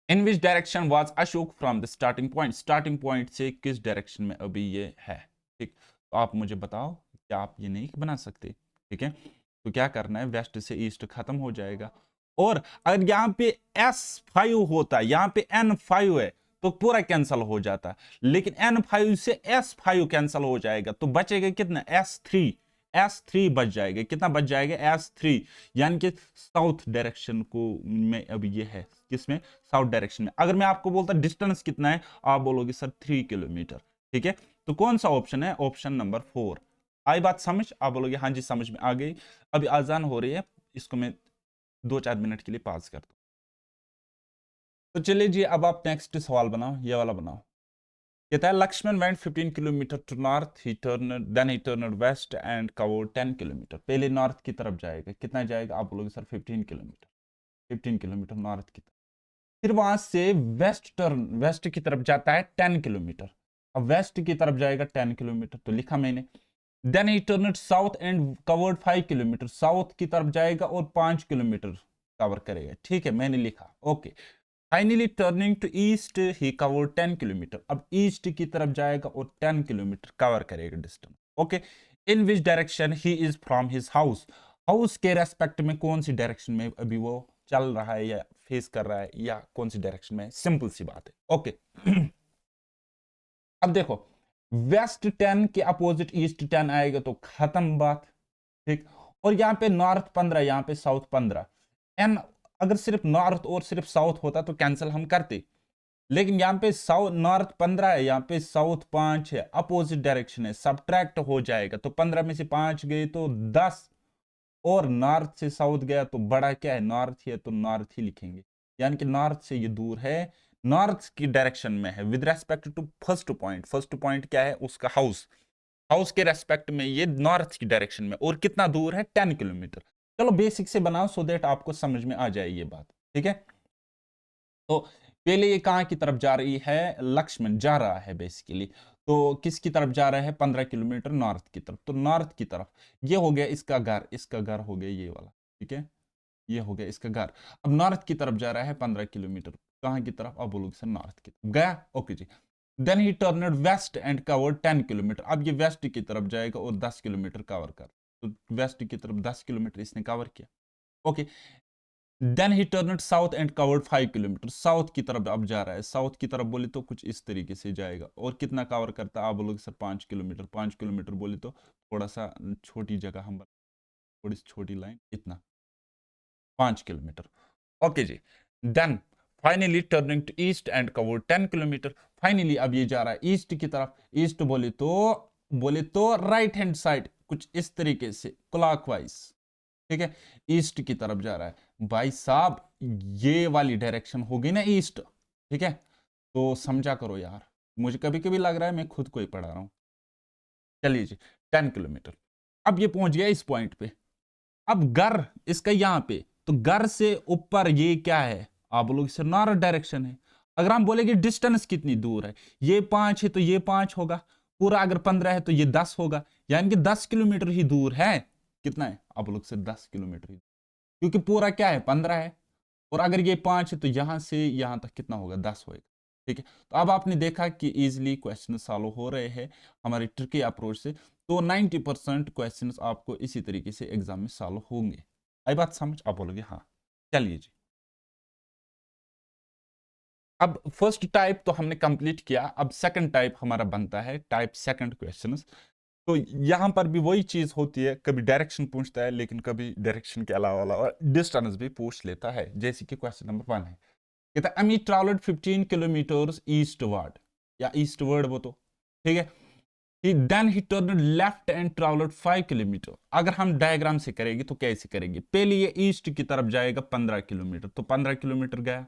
Speaker 1: In which direction was Ashok from the starting point, starting point से किस डायरेक्शन में अभी ये है, ठीक। तो आप मुझे बताओ, क्या आप ये नहीं बना सकते, ठीक है। तो क्या करना है, वेस्ट से ईस्ट खत्म हो जाएगा। और अगर यहाँ पे S5 होता, यहाँ पे N5 है, तो पूरा कैंसल हो जाता, लेकिन N5 से S5 कैंसल हो जाएगा, तो बचेगा कितना, S3, S3 बच जाएगा, कितना बच जाएगा, S3। यानी कि साउथ डायरेक्शन को में अब ये है, किसमें, साउथ डायरेक्शन में। अगर मैं आपको बोलता डिस्टेंस कितना है, आप बोलोगे सर 3 किलोमीटर, ठीक है। तो कौन सा ऑप्शन है, ऑप्शन नंबर 4। आई बात समझ, आप बोलोगे हाँ जी समझ में आ गई। अभी आजान हो रही है, इसको मैं 2-4 मिनट के लिए पास कर दूं। तो चलिए जी, अब आप नेक्स्ट सवाल बनाओ, ये वाला बनाओ। कहता है Lakshman went 15 kilometre to north, he turn then he turned west and covered 10 kilometre. पहले नॉर्थ की तरफ जाएगा, कितना जाएगा, आप बोलोगे सर 15 किलोमीटर, 15 किलोमीटर नॉर्थ की तरफ। फिर वहां से वेस्ट टर्न, वेस्ट की तरफ जाता है 10 किलोमीटर। अब वेस्ट की तरफ जाएगा 10 किलोमीटर, तो लिखा मैंने। Then he turned south and covered 5 kilometre, south की तरफ जाएगा और 5 किलोमीटर कवर करेगा, ठीक है, मैंने लिखा, okay. Finally turning to east he cover 10 kilometre, अब ईस्ट की तरफ जाएगा और 10 किलोमीटर कवर करेगा distance, okay. In which direction he is from his house, house के रेस्पेक्ट में कौन सी डायरेक्शन में अभी वो चल रहा है या फेस कर रहा है, या कौन सी डायरेक्शन में, सिंपल सी बात है, ओके। अब देखो वेस्ट 10 के अपोजिट ईस्ट 10 आएगा, तो खत्म बात, ठीक। और यहाँ पे नॉर्थ 15, यहाँ पे साउथ 15। एन अगर सिर्फ नॉर्थ और सिर्फ साउथ होता तो कैंसिल हम करते, लेकिन यहाँ पे साउथ नॉर्थ 15 है, यहाँ पे साउथ 5 है, अपोजिट डायरेक्शन है, सब्ट्रैक्ट हो जाएगा, तो 15 में से 5 गए तो 10, और नॉर्थ से साउथ गया तो बड़ा क्या है, नॉर्थ ही है, तो नॉर्थ ही लिखेंगे। यानी कि नॉर्थ से ये दूर है, नॉर्थ की डायरेक्शन में है with respect to first point. First point क्या है, उसका हाउस, हाउस के रेस्पेक्ट में ये नॉर्थ की डायरेक्शन में, और कितना दूर है, 10 किलोमीटर। चलो बेसिक से बनाओ सो दैट आपको समझ में आ जाए ये बात, ठीक है। तो पहले ये कहाँ की तरफ जा रही है, लक्ष्मण जा रहा है बेसिकली, तो किसकी तरफ जा रहा है, 15 किलोमीटर नॉर्थ की तरफ, तो नॉर्थ की तरफ। ये हो गया इसका घर, इसका घर हो गया ये वाला, ठीक है, ये हो गया इसका घर। अब नॉर्थ की तरफ जा रहा है 15 किलोमीटर, कहाँ की तरफ, अब बोलोगे सर नॉर्थ की तरफ गया, ओके जी। Then he turned west and covered 10 kilometre, अब ये वेस्ट की तरफ जाएगा और 10 किलोमीटर कवर कर, तो वेस्ट की तरफ 10 किलोमीटर इसने कवर किया, okay. Then he turn south and covered 5 kilometre, south की तरफ अब जा रहा है। साउथ की तरफ बोले तो कुछ इस तरीके से जाएगा। और कितना कवर करता है आप बोलोगे सर 5 किलोमीटर। 5 किलोमीटर बोले तो थोड़ा सा छोटी जगह हम थोड़ी सी छोटी लाइन, इतना 5 किलोमीटर। ओके जी। Then finally turning to east and covered 10 kilometre. Finally अब ये जा रहा है ईस्ट की तरफ। ईस्ट बोले तो राइट हैंड साइड कुछ इस तरीके से क्लॉकवाइज, ठीक है, ईस्ट की तरफ जा रहा है। भाई साहब ये वाली डायरेक्शन होगी ना ईस्ट, ठीक है, तो समझा करो यार, मुझे कभी कभी लग रहा है मैं खुद को ही पढ़ा रहा हूं। चलिए जी, 10 किलोमीटर। अब ये पहुंच गया इस पॉइंट पे। अब घर इसका यहां पे, तो घर से ऊपर ये क्या है आप बोलोगे सर नॉर्थ डायरेक्शन है। अगर हम बोलेंगे डिस्टेंस कितनी दूर है, ये 5 है तो ये 5 होगा, पूरा अगर 15 है तो ये 10 होगा, यानी कि 10 किलोमीटर ही दूर है। कितना है आप लोग से 10 किलोमीटर ही, क्योंकि पूरा क्या है 15 है, और अगर ये 5 है तो यहां से यहां तक कितना होगा 10 होगा। ठीक है, तो अब आपने देखा कि इजीली क्वेश्चन सॉल्व हो रहे हैं हमारे ट्रिकी अप्रोच से। तो 90% क्वेश्चन आपको इसी तरीके से एग्जाम में सॉल्व होंगे। आई बात समझ? आप बोलोगे हाँ। चलिए जी, अब फर्स्ट टाइप तो हमने कंप्लीट किया, अब सेकंड टाइप हमारा बनता है टाइप सेकंड क्वेश्चंस। तो यहां पर भी वही चीज होती है, कभी डायरेक्शन पूछता है लेकिन कभी डायरेक्शन के अलावा डिस्टेंस भी पूछ लेता है। जैसे कि क्वेश्चन नंबर 1 है, कहता है अमित ट्रैवल्ड 15 किलोमीटर ईस्टवर्ड या ईस्टवर्ड, वो तो ठीक है। Then he turn left and travelled 5 kilometre. अगर हम डायग्राम से करेंगे तो कैसे करेंगे, पहले ये ईस्ट की तरफ जाएगा 15 किलोमीटर, तो 15 किलोमीटर गया,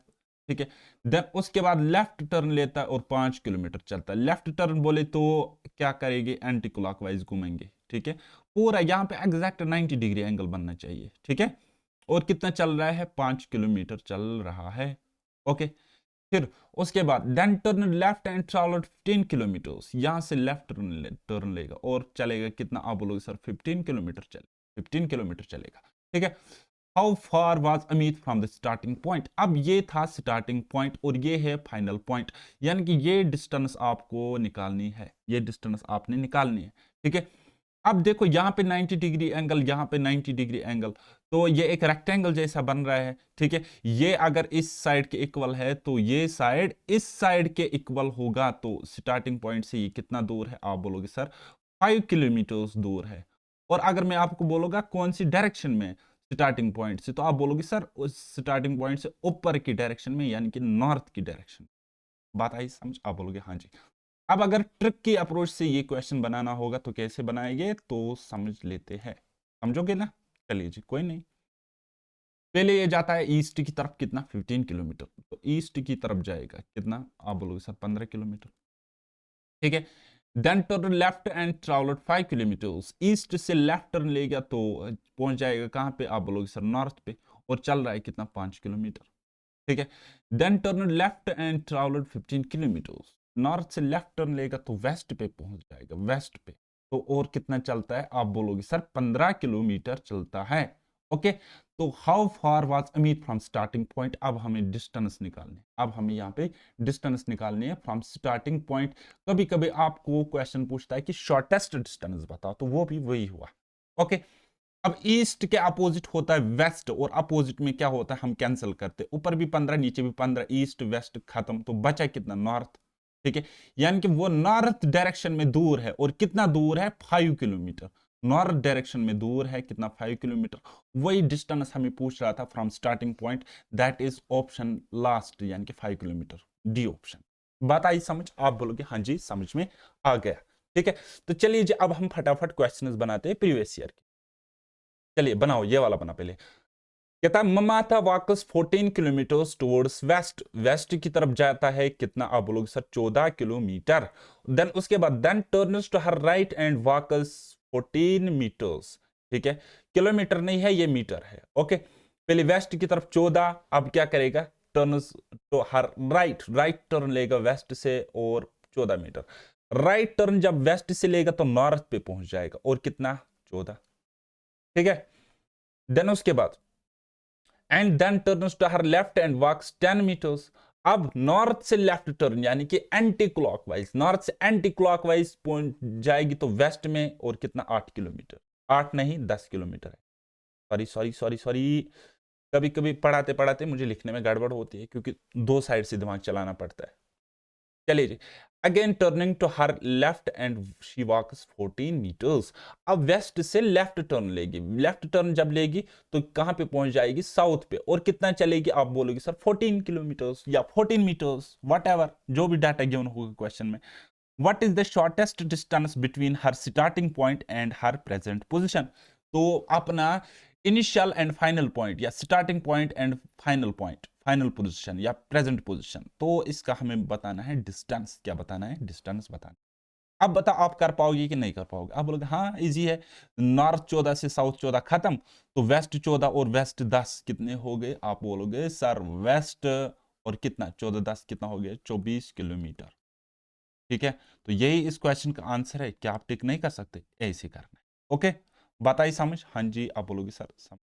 Speaker 1: ठीक है। देन उसके बाद लेफ्ट टर्न लेता है और 5 किलोमीटर चलता है। लेफ्ट टर्न बोले तो क्या करेंगे, एंटी क्लॉकवाइज घूमेंगे, ठीक है। पूरा यहाँ पे एग्जैक्ट 90 डिग्री एंगल बनना चाहिए, ठीक है। और कितना चल रहा है, 5 किलोमीटर चल रहा है। ओके, फिर उसके बाद then turn left and travel 15 kilometre, यहां से लेफ्ट टर्न लेगा और चलेगा कितना आप बोलोगे सर 15 किलोमीटर चले, 15 किलोमीटर चलेगा, ठीक है। How far was Amit from the starting point. अब ये था स्टार्टिंग पॉइंट और ये है फाइनल पॉइंट, यानी कि ये डिस्टेंस आपको निकालनी है, ये डिस्टेंस आपने निकालनी है, ठीक है। अब देखो यहाँ पे 90 डिग्री एंगल, यहाँ पे 90 डिग्री एंगल, तो ये एक रेक्टेंगल जैसा बन रहा है, ठीक है। ये अगर इस साइड के इक्वल है तो ये साइड इस साइड के इक्वल होगा। तो स्टार्टिंग पॉइंट से ये कितना दूर है आप बोलोगे सर 5 किलोमीटर दूर है। और अगर मैं आपको बोलूंगा कौन सी डायरेक्शन में स्टार्टिंग पॉइंट से, तो आप बोलोगे सर उस स्टार्टिंग पॉइंट से ऊपर की डायरेक्शन में, यानी कि नॉर्थ की डायरेक्शन। बात आई समझ? आप बोलोगे हाँ जी। अब अगर ट्रिक की अप्रोच से ये क्वेश्चन बनाना होगा तो कैसे बनाएंगे, तो समझ लेते हैं, समझोगे ना? चलिए जी, कोई नहीं। पहले ये जाता है ईस्ट की तरफ, कितना 15 किलोमीटर, तो ईस्ट की तरफ जाएगा कितना आप बोलोगे सर 15 किलोमीटर, ठीक है। Then turn left and travelled 5 kilometre, east से लेफ्ट टर्न लेगा तो पहुंच जाएगा कहां पे आप बोलोगे सर नॉर्थ पे, और चल रहा है कितना 5 किलोमीटर, ठीक है। Then turn left and travelled 15 kilometre, north से लेफ्ट टर्न लेगा तो वेस्ट पे पहुंच जाएगा, वेस्ट पे, तो और कितना चलता है आप बोलोगे सर 15 किलोमीटर चलता है। ओके, तो how far was Amit from starting point. अब हमें डिस्टेंस निकालने, अब हमें यहाँ पे डिस्टेंस निकालनी है फ्रॉम स्टार्टिंग पॉइंट। कभी कभी आपको क्वेश्चन पूछता है कि शॉर्टेस्ट डिस्टेंस बताओ, तो वो भी वही हुआ। ओके, अब ईस्ट के अपोजिट होता है वेस्ट, और अपोजिट में क्या होता है हम कैंसिल करते, ऊपर भी 15 नीचे भी 15, ईस्ट वेस्ट खत्म, तो बचा कितना नॉर्थ, ठीक है। यानी कि वो नॉर्थ डायरेक्शन में दूर है, और कितना दूर है 5 किलोमीटर, नॉर्थ डायरेक्शन में दूर है कितना 5 किलोमीटर। वही डिस्टेंस हमें पूछ रहा था from starting point, that is option last, यानी कि 5 किलोमीटर, डी ऑप्शन। बात आई समझ? आप बोलोगे हाँ जी समझ में आ गया, ठीक है। तो चलिए जी, अब हम फटाफट क्वेश्चंस बनाते हैं प्रीवियस ईयर के। चलिए बनाओ, ये वाला बना पहले। कहता है ममाता Vakas 14 kilometre towards waste, waste की तरफ जाता है कितना आप बोलोगे सर 14 किलोमीटर। देन उसके बाद then turns to her right and walks 14 metres, ठीक है, किलोमीटर नहीं है ये मीटर है। ओके, पहले वेस्ट की तरफ 14, अब क्या करेगा turns to her right, right turn लेगा वेस्ट से और 14 मीटर। राइट टर्न जब वेस्ट से लेगा तो नॉर्थ पे पहुंच जाएगा, और कितना 14, ठीक है। देन उसके बाद and then turns to her left and walks 10 metres. अब नॉर्थ से लेफ्ट टर्न, यानी कि एंटी क्लॉकवाइज, नॉर्थ से एंटी क्लॉकवाइज पहुंच जाएगी तो वेस्ट में, और कितना 8 किलोमीटर, 8 नहीं 10 किलोमीटर है, सॉरी सॉरी सॉरी सॉरी, कभी कभी पढ़ाते पढ़ाते मुझे लिखने में गड़बड़ होती है, क्योंकि दो साइड से दिमाग चलाना पड़ता है। चलिए जी। Again turning to her left and she walks 14 metres. अब वेस्ट से लेफ्ट टर्न लेगी, लेफ्ट टर्न जब लेगी तो कहां पे पहुंच जाएगी? साउथ पे। और कितना चलेगी? आप बोलोगे सर 14 किलोमीटर्स या 14 मीटर्स, वट एवर, जो भी डाटा गिवन होगा क्वेश्चन में। What is the shortest distance between her starting point and her present position? तो अपना इनिशियल एंड फाइनल पॉइंट या starting point and final point, final position या present position, तो इसका हमें बताना है डिस्टेंस। क्या बताना है? डिस्टेंस बताना। अब बता, आप कर पाओगे कि नहीं कर पाओगे? आप बोलोगे हाँ इजी है, नॉर्थ 14 से साउथ 14 खत्म, तो वेस्ट 14 और वेस्ट 10 कितने हो गए? आप बोलोगे सर वेस्ट और कितना 14 10 कितना हो गया? 24 किलोमीटर। ठीक है, तो यही इस क्वेश्चन का आंसर है। क्या आप टिक नहीं कर सकते? ऐसे करना है। ओके, बताइए समझ? हाँ जी, आप बोलोगे सर समझ।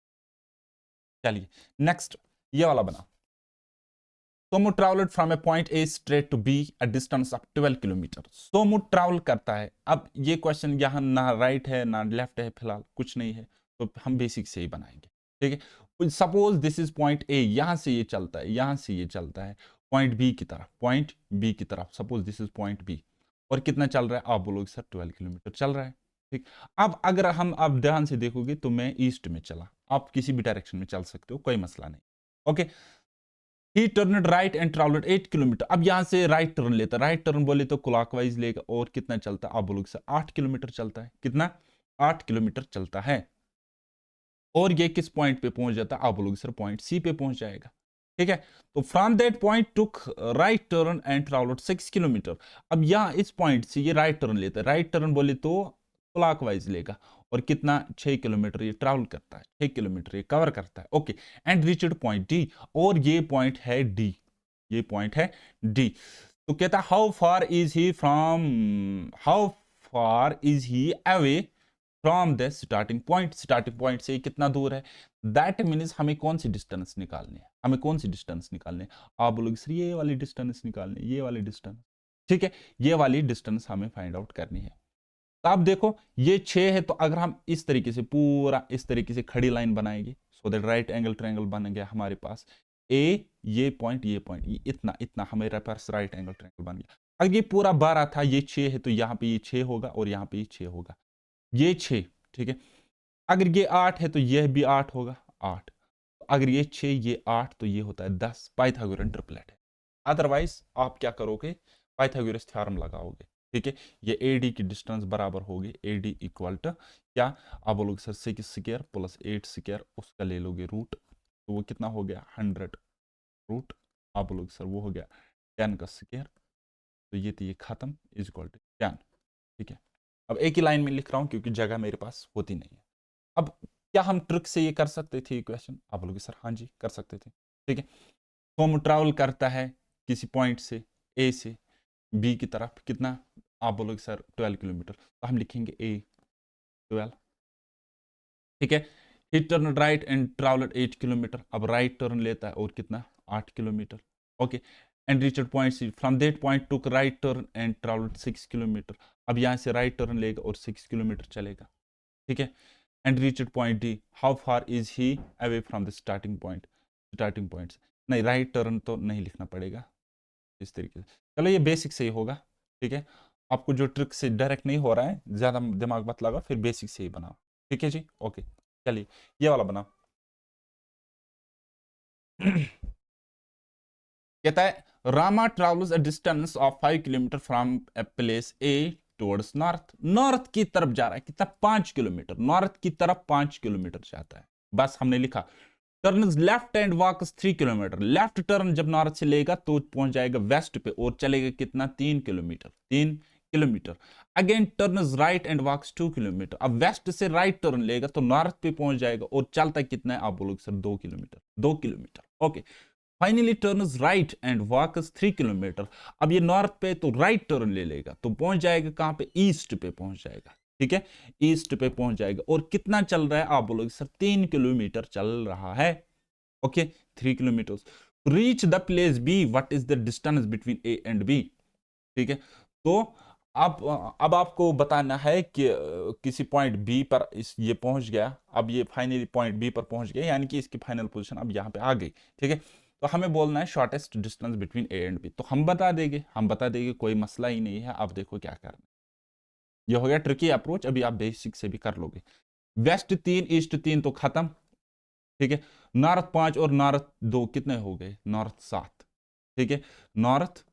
Speaker 1: चलिए नेक्स्ट, ये वाला बना। Somu travelled from a point A straight to B a distance of 12 kilometre. Somu travel करता है। अब ये क्वेश्चन यहाँ ना राइट है ना लेफ्ट है, फिलहाल कुछ नहीं है, तो हम बेसिक से ही बनाएंगे। ठीक है, suppose this is point A, यहां से ये चलता है, यहां से ये चलता है पॉइंट बी की तरफ, पॉइंट बी की तरफ। Suppose this is point B, और कितना चल रहा है? आप बोलोगे सर 12 किलोमीटर चल रहा है। ठीक, अब अगर हम अब ध्यान से देखोगे तो मैं ईस्ट में चला, आप किसी भी डायरेक्शन में चल सकते हो, कोई मसला नहीं। Okay, he turn right and travelled 8 kilometre. अब यहां से राइट टर्न लेता, राइट टर्न बोले तो क्लॉकवाइज लेगा, और कितना चलता है? आप बोलोगे सर 8 किलोमीटर चलता है। कितना? 8 किलोमीटर चलता है। और ये किस पॉइंट पे पहुंच जाता है? आप बोलोगे सर पॉइंट सी पे पहुंच जाएगा। ठीक है, तो from that point took right turn and travelled 6 kilometre. अब यहां इस पॉइंट से ये राइट टर्न लेता है, राइट टर्न बोले तो क्लॉकवाइज लेगा, और कितना? 6 किलोमीटर ये ट्रैवल करता है, 6 किलोमीटर ये कवर करता है। Okay, and reached point D, और ये पॉइंट है डी, ये पॉइंट है डी। तो कहता है how far is he away from the starting point. Starting point से कितना दूर है? दैट मीन्स हमें कौन सी डिस्टेंस निकालनी है? हमें कौन सी डिस्टेंस निकालनी है? आप बोलोगे सर ये वाली डिस्टेंस निकालनी है, ये वाली डिस्टेंस। ठीक है, ये वाली डिस्टेंस हमें फाइंड आउट करनी है। तो आप देखो ये 6 है, तो अगर हम इस तरीके से पूरा इस तरीके से खड़ी लाइन बनाएंगे, so that right angle triangle बन गया हमारे पास। ए ये पॉइंट, ये पॉइंट, ये इतना इतना हमारे पास राइट एंगल ट्रायंगल बन गया। अगर ये पूरा 12 था, ये 6 है, तो यहाँ पे ये 6 होगा और यहाँ पे ये 6 होगा, ये 6। ठीक है, अगर ये 8 है तो यह भी 8 होगा, 8। अगर ये 6 ये 8, तो ये होता है 10। पाइथागोरन ट्रिपलेट है। अदरवाइज आप क्या करोगे? पाइथागोरस थ्योरम लगाओगे। ठीक है, ये AD की डिस्टेंस बराबर होगी AD इक्वल टू क्या? आप बोलोगे सर 6 स्क्वायर प्लस 8 स्क्वायर, उसका ले लोगे रूट, तो वो कितना हो गया? 100 रूट। आप बोलोगे सर वो हो गया 10 का स्क्वायर, तो ये तो ये खत्म, इज इक्वल टू 10। ठीक है, अब एक ही लाइन में लिख रहा हूं क्योंकि जगह मेरे पास होती नहीं है। अब क्या हम ट्रिक से ये कर सकते थे क्वेश्चन? आप बोलोगे सर हाँ जी कर सकते थे। ठीक है, तो हम ट्रैवल करता है किसी पॉइंट से ए से बी की तरफ, कितना? आप बोलोगे सर 12 किलोमीटर, तो हम लिखेंगे ए 12। ठीक है, he turn right and travelled 8 kilometre. अब राइट टर्न लेता है और कितना? 8 kilometre. Okay, and reached point C, from that point took right turn and travelled 6 kilometre. अब यहाँ से राइट टर्न लेगा और 6 किलोमीटर चलेगा। ठीक है, and reached point D, how far is he away from the starting point? Starting point नहीं, right turn तो नहीं लिखना पड़ेगा इस तरीके से। चलो ये बेसिक से ही होगा। ठीक है, आपको जो ट्रिक से डायरेक्ट नहीं हो रहा है, ज्यादा दिमाग मत लगा, फिर बेसिक से ही बनाओ। ठीक है जी, ओके। चलिए ये वाला बनाओ। कहता है Rama travels a distance of 5 kilometre from a place a towards north. North की तरफ जा रहा है, कितना? 5 किलोमीटर, नॉर्थ की तरफ 5 किलोमीटर जाता है। बस हमने लिखा turns left and walks 3 kilometre. Left turn जब नॉर्थ से लेगा तो पहुंच जाएगा वेस्ट पे, और चलेगा कितना? 3 kilometre, 3 kilometre. Again turns right and walks 2 kilometre. अब वेस्ट से राइट टर्न लेगा तो नॉर्थ पे पहुंच जाएगा, और चलता कितना है? आप बोलोगे sir 2 kilometre, 2 kilometre. Okay, finally turns right and walks 3 kilometre. अब ये नॉर्थ पे तो राइट टर्न ले लेगा, तो पहुंच जाएगा कहां पे? ईस्ट पे पहुंच जाएगा। ठीक है, ईस्ट पे पहुंच जाएगा, और कितना चल रहा है? आप बोलोगे सर 3 किलोमीटर चल रहा है। Okay, 3 kilometre. Reach the place B, what is the distance between A and B? ठीक है, तो अब आपको बताना है कि किसी पॉइंट बी पर इस ये पहुंच गया, अब ये फाइनली पॉइंट बी पर पहुंच गया, यानी कि इसकी फाइनल पोजीशन अब यहाँ पे आ गई। ठीक है, तो हमें बोलना है shortest distance between A and B, तो हम बता देंगे, कोई मसला ही नहीं है। अब देखो क्या करना, ये हो गया ट्रिकी अप्रोच, अभी आप बेसिक से भी कर लोगे। वेस्ट 3 ईस्ट 3 तो खत्म। ठीक है, नॉर्थ 5 और नॉर्थ 2 कितने हो गए, नॉर्थ 7। ठीक है, नॉर्थ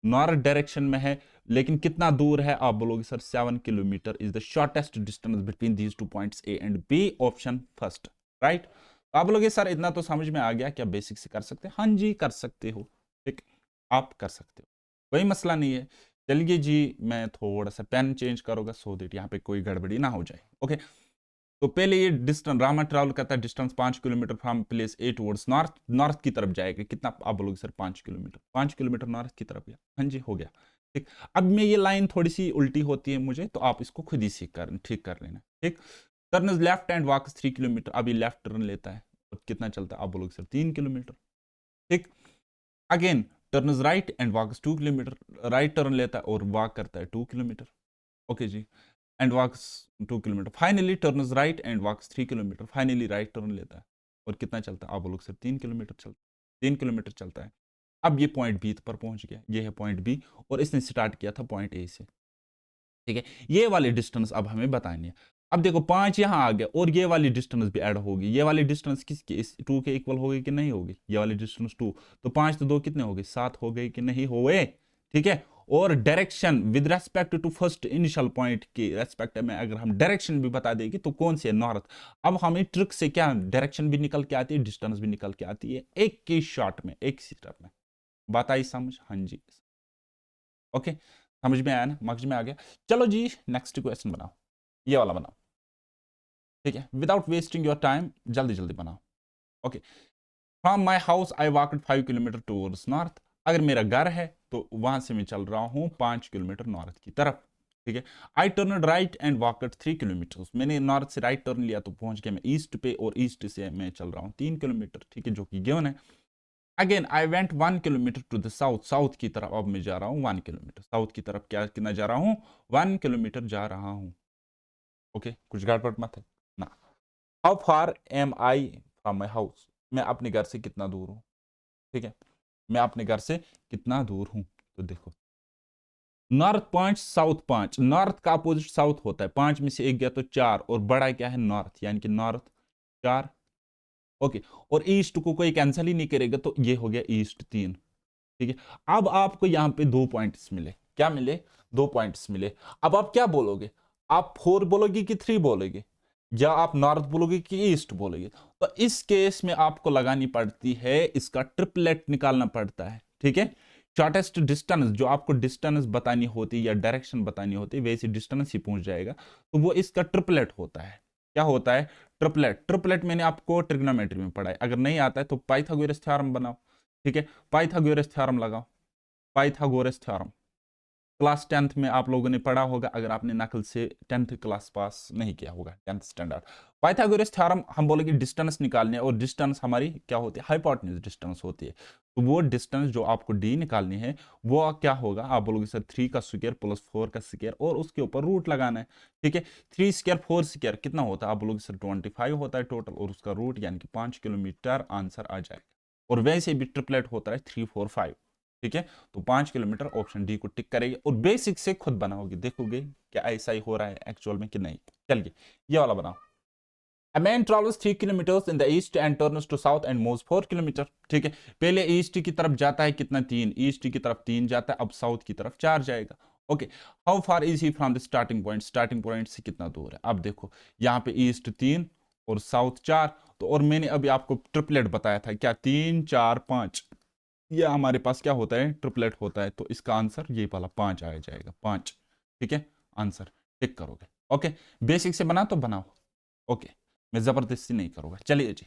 Speaker 1: नॉर्थ डायरेक्शन में है, लेकिन कितना दूर है, आप बोलोगे sir 7 kilometre is the shortest distance between these two points A and B, option first, right. तो आप बोलोगे सर इतना तो समझ में आ गया, क्या बेसिक से कर सकते हैं? हाँ जी कर सकते हो, ठीक, आप कर सकते हो, कोई मसला नहीं है। चलिए जी, मैं थोड़ा सा पेन चेंज करूंगा सो दैट यहाँ पे कोई गड़बड़ी ना हो जाए। ओके, तो पहले ये डिस्टेंस रामा ट्रैवल करता है, distance 5 kilometre from place a towards north, north की तरफ जाएगा। कितना आप बोलोगे सर? 5 किलोमीटर, 5 किलोमीटर नॉर्थ की तरफ गया। हाँ जी हो गया, ठीक। अब मैं ये लाइन थोड़ी सी उल्टी होती है मुझे, तो आप इसको खुद ही ठीक कर लेना, ठीक। Turn left and walk 3 kilometre, अभी लेफ्ट टर्न लेता है और कितना चलता है, आप बोलोगे सर 3 किलोमीटर, ठीक। Again turn right and walk 2 kilometre, right turn लेता है और वॉक करता है 2 किलोमीटर, ओके जी, and walks 2 kilometre. Finally turns right and walks 3 kilometre, finally right turn लेता है और कितना चलता है, आप बोलोगे सर 3 किलोमीटर चलता है, 3 किलोमीटर चलता है। अब ये पॉइंट बी पर पहुंच गया, ये है पॉइंट बी, और इसने स्टार्ट किया था पॉइंट ए से। ठीक है, ये वाली डिस्टेंस अब हमें बतानी है। अब देखो 5 यहां आ गया और ये वाली डिस्टेंस भी ऐड होगी। ये वाली डिस्टेंस किसकी, इस 2 के इक्वल होगी कि नहीं होगी? ये वाली डिस्टेंस 2, तो 5 तो 2 कितने हो गए, 7 हो गए कि नहीं हो गए? ठीक है, और direction with respect to first initial point के रेस्पेक्ट में अगर हम डायरेक्शन भी बता देंगे तो कौन सी है, नॉर्थ। अब हमें ट्रिक से क्या, डायरेक्शन भी निकल के आती है, डिस्टेंस भी निकल के आती है, एक की शॉट में, एक स्टेप में। बात आई समझ? हाँ जी, ओके, समझ में आया ना, मगज में आ गया। चलो जी नेक्स्ट क्वेश्चन बनाओ, ये वाला बनाओ, ठीक है, विदाउट वेस्टिंग योर टाइम, जल्दी जल्दी बनाओ। Okay, from my house I walked 5 kilometre towards north, अगर मेरा घर है तो वहां से मैं चल रहा हूं 5 किलोमीटर नॉर्थ की तरफ। ठीक है, I turn right and walked 3 kilometre, मैंने नॉर्थ से राइट टर्न लिया तो पहुंच गया मैं ईस्ट पे, और ईस्ट से मैं चल रहा हूं 3 किलोमीटर, ठीक है, जो कि गिवन है। Again I went 1 kilometre to the south, south की तरफ अब मैं जा रहा हूँ 1 किलोमीटर, साउथ की तरफ क्या कितना जा रहा हूँ, 1 किलोमीटर जा रहा हूँ। ओके, कुछ गड़बड़ मत है ना। How far am I from my house, मैं अपने घर से कितना दूर हूँ? ठीक है, मैं अपने घर से कितना दूर हूँ, तो देखो नॉर्थ 5 साउथ 5, नॉर्थ का अपोजिट साउथ होता है, 5 में से एक गया तो 4, और बड़ा क्या है, नॉर्थ, यानी कि नॉर्थ 4। ओके, और ईस्ट को कोई कैंसिल ही नहीं करेगा, तो ये हो गया ईस्ट 3। ठीक है, अब आपको यहां पे 2 पॉइंट्स मिले, क्या मिले, 2 पॉइंट्स मिले। अब आप क्या बोलोगे, आप 4 बोलोगे कि 3 बोलोगे, या आप नॉर्थ बोलोगे कि ईस्ट बोलोगे? तो इस केस में आपको लगानी पड़ती है, इसका ट्रिपलेट निकालना पड़ता है। ठीक है, शॉर्टेस्ट डिस्टेंस जो आपको डिस्टेंस बतानी होती है या डायरेक्शन बतानी होती है, वैसे डिस्टेंस ही पहुंच जाएगा, तो वो इसका ट्रिपलेट होता है। क्या होता है? ट्रिपलेट। ट्रिपलेट मैंने आपको ट्रिग्नोमेट्री में पढ़ा है, अगर नहीं आता है तो पाइथागोरस थ्योरम बनाओ। ठीक है, पाइथागोरस थ्योरम लगाओ, पाइथागोरस थ्योरम क्लास 10th में आप लोगों ने पढ़ा होगा, अगर आपने नकल से 10th क्लास पास नहीं किया होगा, 10th स्टैंडर्ड। पाइथागोरस थ्योरम हम बोलेंगे डिस्टेंस निकालने, और डिस्टेंस हमारी क्या होती है, हाइपोटेन्यूज डिस्टेंस होती है। तो वो डिस्टेंस जो आपको डी निकालनी है वो क्या होगा, आप बोलोगे सर 3 का स्क्वायर प्लस 4 का स्क्वायर, और उसके ऊपर रूट लगाना है। ठीक है, 3 स्क्वायर 4 स्क्वायर कितना होता है, आप बोलोगे सर 25 होता है टोटल, और उसका रूट यानी कि 5 किलोमीटर आंसर आ जाएगा। और वैसे भी ट्रिपलेट होता है 3 4 5। ठीक है, तो 5 किलोमीटर ऑप्शन डी को टिक करेंगे, और बेसिक से खुद बनाओगे, देखोगे क्या ऐसा ही हो रहा है एक्चुअल में कि नहीं। चलिए ये वाला बनाओ। A man travels 3 kilometers in the east and turns to south and moves 4 kilometer। ठीक है, पहले ईस्ट की तरफ जाता है कितना, 3, ईस्ट की तरफ 3 जाता है, अब साउथ की तरफ 4 जाएगा। Okay, how far is he from the starting point, starting point से कितना दूर है? अब देखो यहाँ पे ईस्ट 3 और साउथ 4, तो और मैंने अभी आपको ट्रिपलेट बताया था, क्या 3 4 5, ये हमारे पास क्या होता है, ट्रिपलेट होता है, तो इसका आंसर ये वाला 5 आ जाएगा, 5। ठीक है, आंसर टिक करोगे। ओके, बेसिक से बना तो बनाओ, ओके, मैं जबरदस्ती नहीं करूंगा। चलिए जी,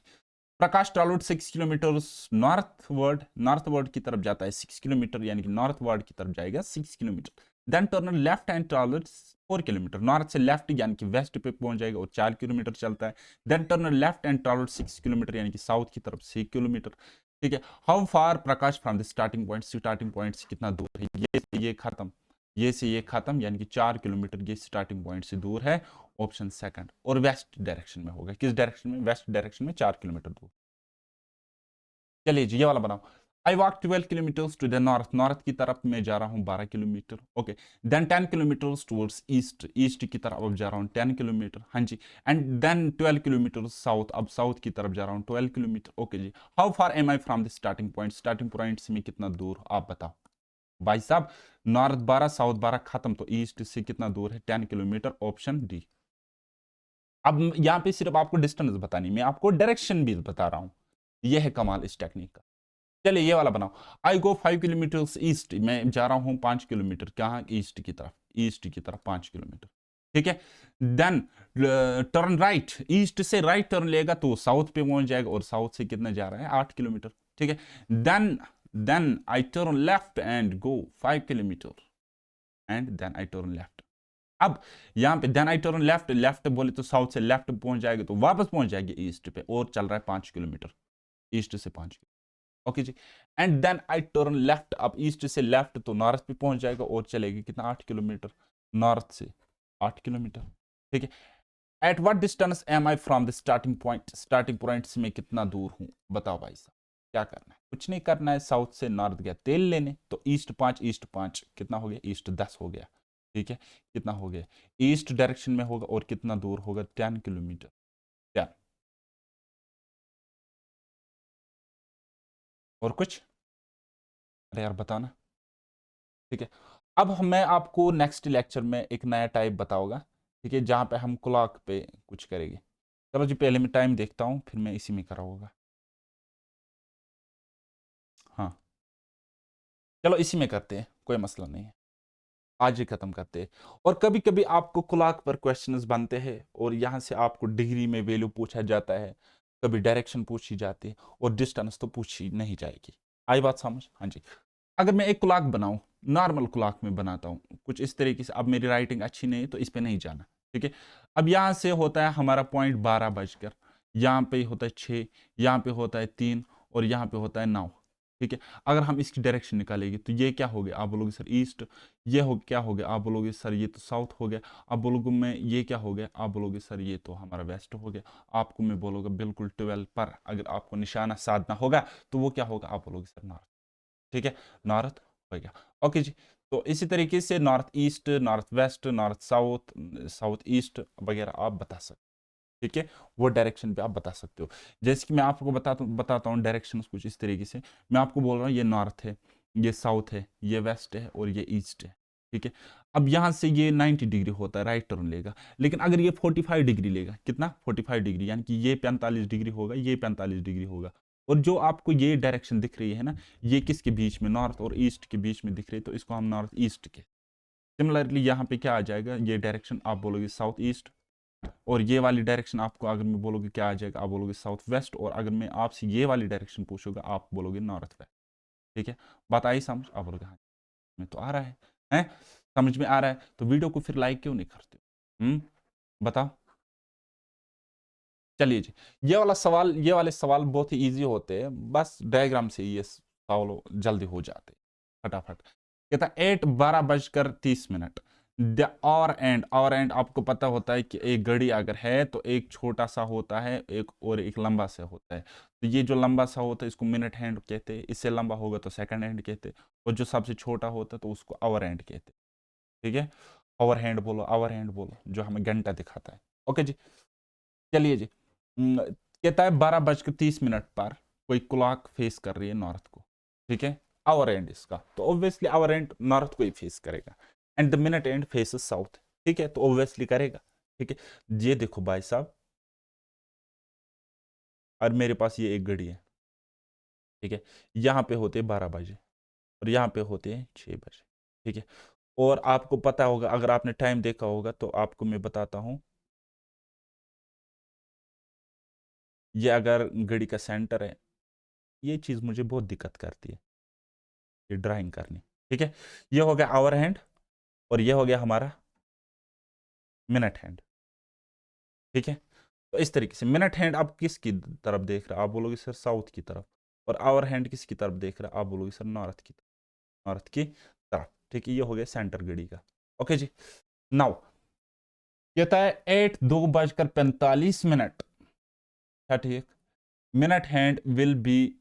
Speaker 1: प्रकाश ट्रैवल्ड 6 किलोमीटर नॉर्थ वर्ड की तरफ जाता है 6 किलोमीटर, यानी कि नॉर्थ वर्ड की तरफ जाएगा 6 kilometre. Then turn left and travelled 4 kilometre, north से लेफ्ट यानी कि वेस्ट पे पहुंच जाएगा और 4 किलोमीटर चलता है। Then turn left and travelled 6 kilometre, यानी कि साउथ की तरफ 6 किलोमीटर। ठीक है, how far Prakash from the starting point, starting point से कितना दूर है, ये खत्म। ये से ये खत्म, यानी कि 4 किलोमीटर ये स्टार्टिंग पॉइंट से दूर है, ऑप्शन सेकंड। और वेस्ट डायरेक्शन में होगा, किस डायरेक्शन में? वेस्ट डायरेक्शन में 4 किलोमीटर दूर। चलिए जी, ये वाला बनाओ। I walk 12 kilometres to the north, north की तरफ मैं जा रहा हूँ 12 kilometre. Okay, then 10 kilometres towards east, east की तरफ अब जा रहा हूँ 10 किलोमीटर। हाँ जी, एंड देन 12 किलोमीटर साउथ, अब साउथ की तरफ जा रहा हूँ 12 किलोमीटर। ओके जी, how far am I from the starting point, starting point से मैं कितना दूर, आप बताओ भाई साहब। नॉर्थ 12 साउथ 12 खत्म, तो ईस्ट से कितना दूर है? 10 किलोमीटर, ऑप्शन डी। अब यहाँ पे सिर्फ आपको डिस्टेंस बतानी, मैं आपको डायरेक्शन भी बता रहा हूँ। यह है कमाल इस टेक्निक का। चलिए ये वाला बनाओ। आई गो 5 किलोमीटर ईस्ट, मैं जा रहा हूँ 5 किलोमीटर, कहाँ? ईस्ट की तरफ, ईस्ट की तरफ 5 किलोमीटर। ठीक है, देन टर्न राइट, ईस्ट से राइट टर्न लेगा तो साउथ पे पहुंच जाएगा, और साउथ से कितना जा रहा है? 8 किलोमीटर। ठीक है, then then I turn left and go 5 kilometre, and then I turn left. अब यहाँ पे then I turn left, left बोले तो साउथ से लेफ्ट पहुंच जाएगा, तो वापस पहुंच जाएगी ईस्ट पे, और चल रहा है 5 किलोमीटर, ईस्ट से 5। ओके जी, and then I turn left, अब ईस्ट से लेफ्ट तो नॉर्थ पे पहुंच जाएगा, और चलेगी कितना? 8 किलोमीटर, नॉर्थ से 8 किलोमीटर। ठीक है, at what distance am I from the starting point, starting point से मैं कितना दूर हूं? बताओ भाई साहब, क्या करना है? कुछ नहीं करना है, साउथ से नॉर्थ गया तेल लेने, तो ईस्ट 5 कितना हो गया? ईस्ट 10 हो गया। ठीक है, कितना हो गया? ईस्ट डायरेक्शन में होगा, और कितना दूर होगा? 10 किलोमीटर। 10। और कुछ? अरे यार बताना। ठीक है, अब मैं आपको नेक्स्ट लेक्चर में एक नया टाइप बताऊंगा, ठीक है, जहां पे हम क्लॉक पे कुछ करेंगे। चलो जी, पहले मैं टाइम देखता हूँ, फिर मैं इसी में कराऊंगा। हाँ, चलो इसी में करते हैं, कोई मसला नहीं है, आज ही खत्म करते हैं। और कभी कभी आपको क्लॉक पर क्वेश्चंस बनते हैं, और यहाँ से आपको डिग्री में वैल्यू पूछा जाता है, कभी डायरेक्शन पूछी जाती है, और डिस्टेंस तो पूछी नहीं जाएगी। आई बात समझ? हाँ जी। अगर मैं एक क्लॉक बनाऊं, नॉर्मल क्लॉक में बनाता हूं कुछ इस तरीके से, अब मेरी राइटिंग अच्छी नहीं है तो इस पे नहीं जाना। ठीक है, अब यहां से होता है हमारा पॉइंट 12 बजकर, यहाँ पे होता है 6, यहाँ पे होता है 3, और यहाँ पे होता है 9। ठीक है, अगर हम इसकी डायरेक्शन निकालेंगे तो ये क्या हो गया? आप बोलोगे सर ईस्ट। ये हो क्या हो गया? आप बोलोगे सर ये तो साउथ हो गया। आप बोलोगे मैं ये क्या हो गया? आप बोलोगे सर ये तो हमारा वेस्ट हो गया। आपको मैं बोलूँगा बिल्कुल 12 पर, अगर आपको निशाना साधना होगा तो वो क्या होगा? आप बोलोगे सर नॉर्थ। ठीक है, नॉर्थ हो गया। ओके जी, तो इसी तरीके से north east, north west, north south, south east वगैरह आप बता सकते। ठीक है, वो डायरेक्शन पे आप बता सकते हो। जैसे कि मैं आपको बताता हूँ डायरेक्शन कुछ इस तरीके से। मैं आपको बोल रहा हूँ ये नॉर्थ है, ये साउथ है, ये वेस्ट है, और ये ईस्ट है। ठीक है, अब यहाँ से ये 90 डिग्री होता है, राइट टर्न लेगा। लेकिन अगर ये 45 डिग्री लेगा, कितना? 45 डिग्री, यानी कि ये 45 डिग्री होगा, ये 45 डिग्री होगा। और जो आपको ये डायरेक्शन दिख रही है ना, ये किसके बीच में? नॉर्थ और ईस्ट के बीच में दिख रही है, तो इसको हम नॉर्थ ईस्ट के। सिमिलरली यहाँ पे क्या आ जाएगा? ये डायरेक्शन आप बोलोगे साउथ ईस्ट, और ये वाली डायरेक्शन आपको अगर मैं बोलोगे क्या आ जाएगा? आप बोलोगे साउथ वेस्ट, और अगर मैं आपसे ये वाली डायरेक्शन पूछूंगा आप बोलोगे नॉर्थ वेस्ट। ठीक है, बात आई समझ? आप बोलोगे हाँ में तो आ रहा है, हैं? समझ में आ रहा है, तो वीडियो को फिर लाइक क्यों नहीं करते हो? बताओ। चलिए जी, ये वाला सवाल, ये वाले सवाल बहुत ही इजी होते हैं, बस डायग्राम से ये सवाल जल्दी हो जाते हैं फटाफट। कहता है 8 12 बजकर 30 मिनट, द और एंड आपको पता होता है कि एक घड़ी अगर है तो एक छोटा सा होता है, एक और एक लंबा सा होता है। तो ये जो लंबा सा होता है इसको मिनट हैंड कहते हैं, इससे लंबा होगा तो सेकंड हैंड कहते हैं, और जो सबसे छोटा होता है तो उसको आवर हैंड कहते हैं। ठीक है, आवर हैंड बोलो, आवर हैंड बोलो, जो हमें घंटा दिखाता है। ओके जी, चलिए जी। कहता है 12 बजकर 30 मिनट पर कोई क्लॉक फेस कर रही है नॉर्थ को। ठीक है, आवर एंड इसका, तो ऑब्वियसली आवर एंड नॉर्थ को ही फेस करेगा, and the minute and faces south. ठीक है, तो ऑब्वियसली करेगा। ठीक है, ये देखो भाई साहब, और मेरे पास ये एक घड़ी है। ठीक है, यहाँ पे होते हैं 12 बजे, और यहाँ पे होते हैं 6 बजे। ठीक है, और आपको पता होगा, अगर आपने टाइम देखा होगा तो आपको मैं बताता हूँ, ये अगर घड़ी का सेंटर है, ये चीज़ मुझे बहुत दिक्कत करती है, ये ड्राइंग करनी। ठीक है, ये हो गया आवर हैंड, और ये हो गया हमारा मिनट हैंड। ठीक है, तो इस तरीके से मिनट हैंड आप किसकी तरफ देख रहे हो? आप बोलोगे सर साउथ की तरफ। और आवर हैंड किसकी तरफ देख रहे हो? आप बोलोगे सर नॉर्थ की तरफ, नॉर्थ की तरफ। ठीक है, ये हो गया सेंटर घड़ी का। ओके जी, नाउ कहता है 2:45 क्या ठीक, minute hand will be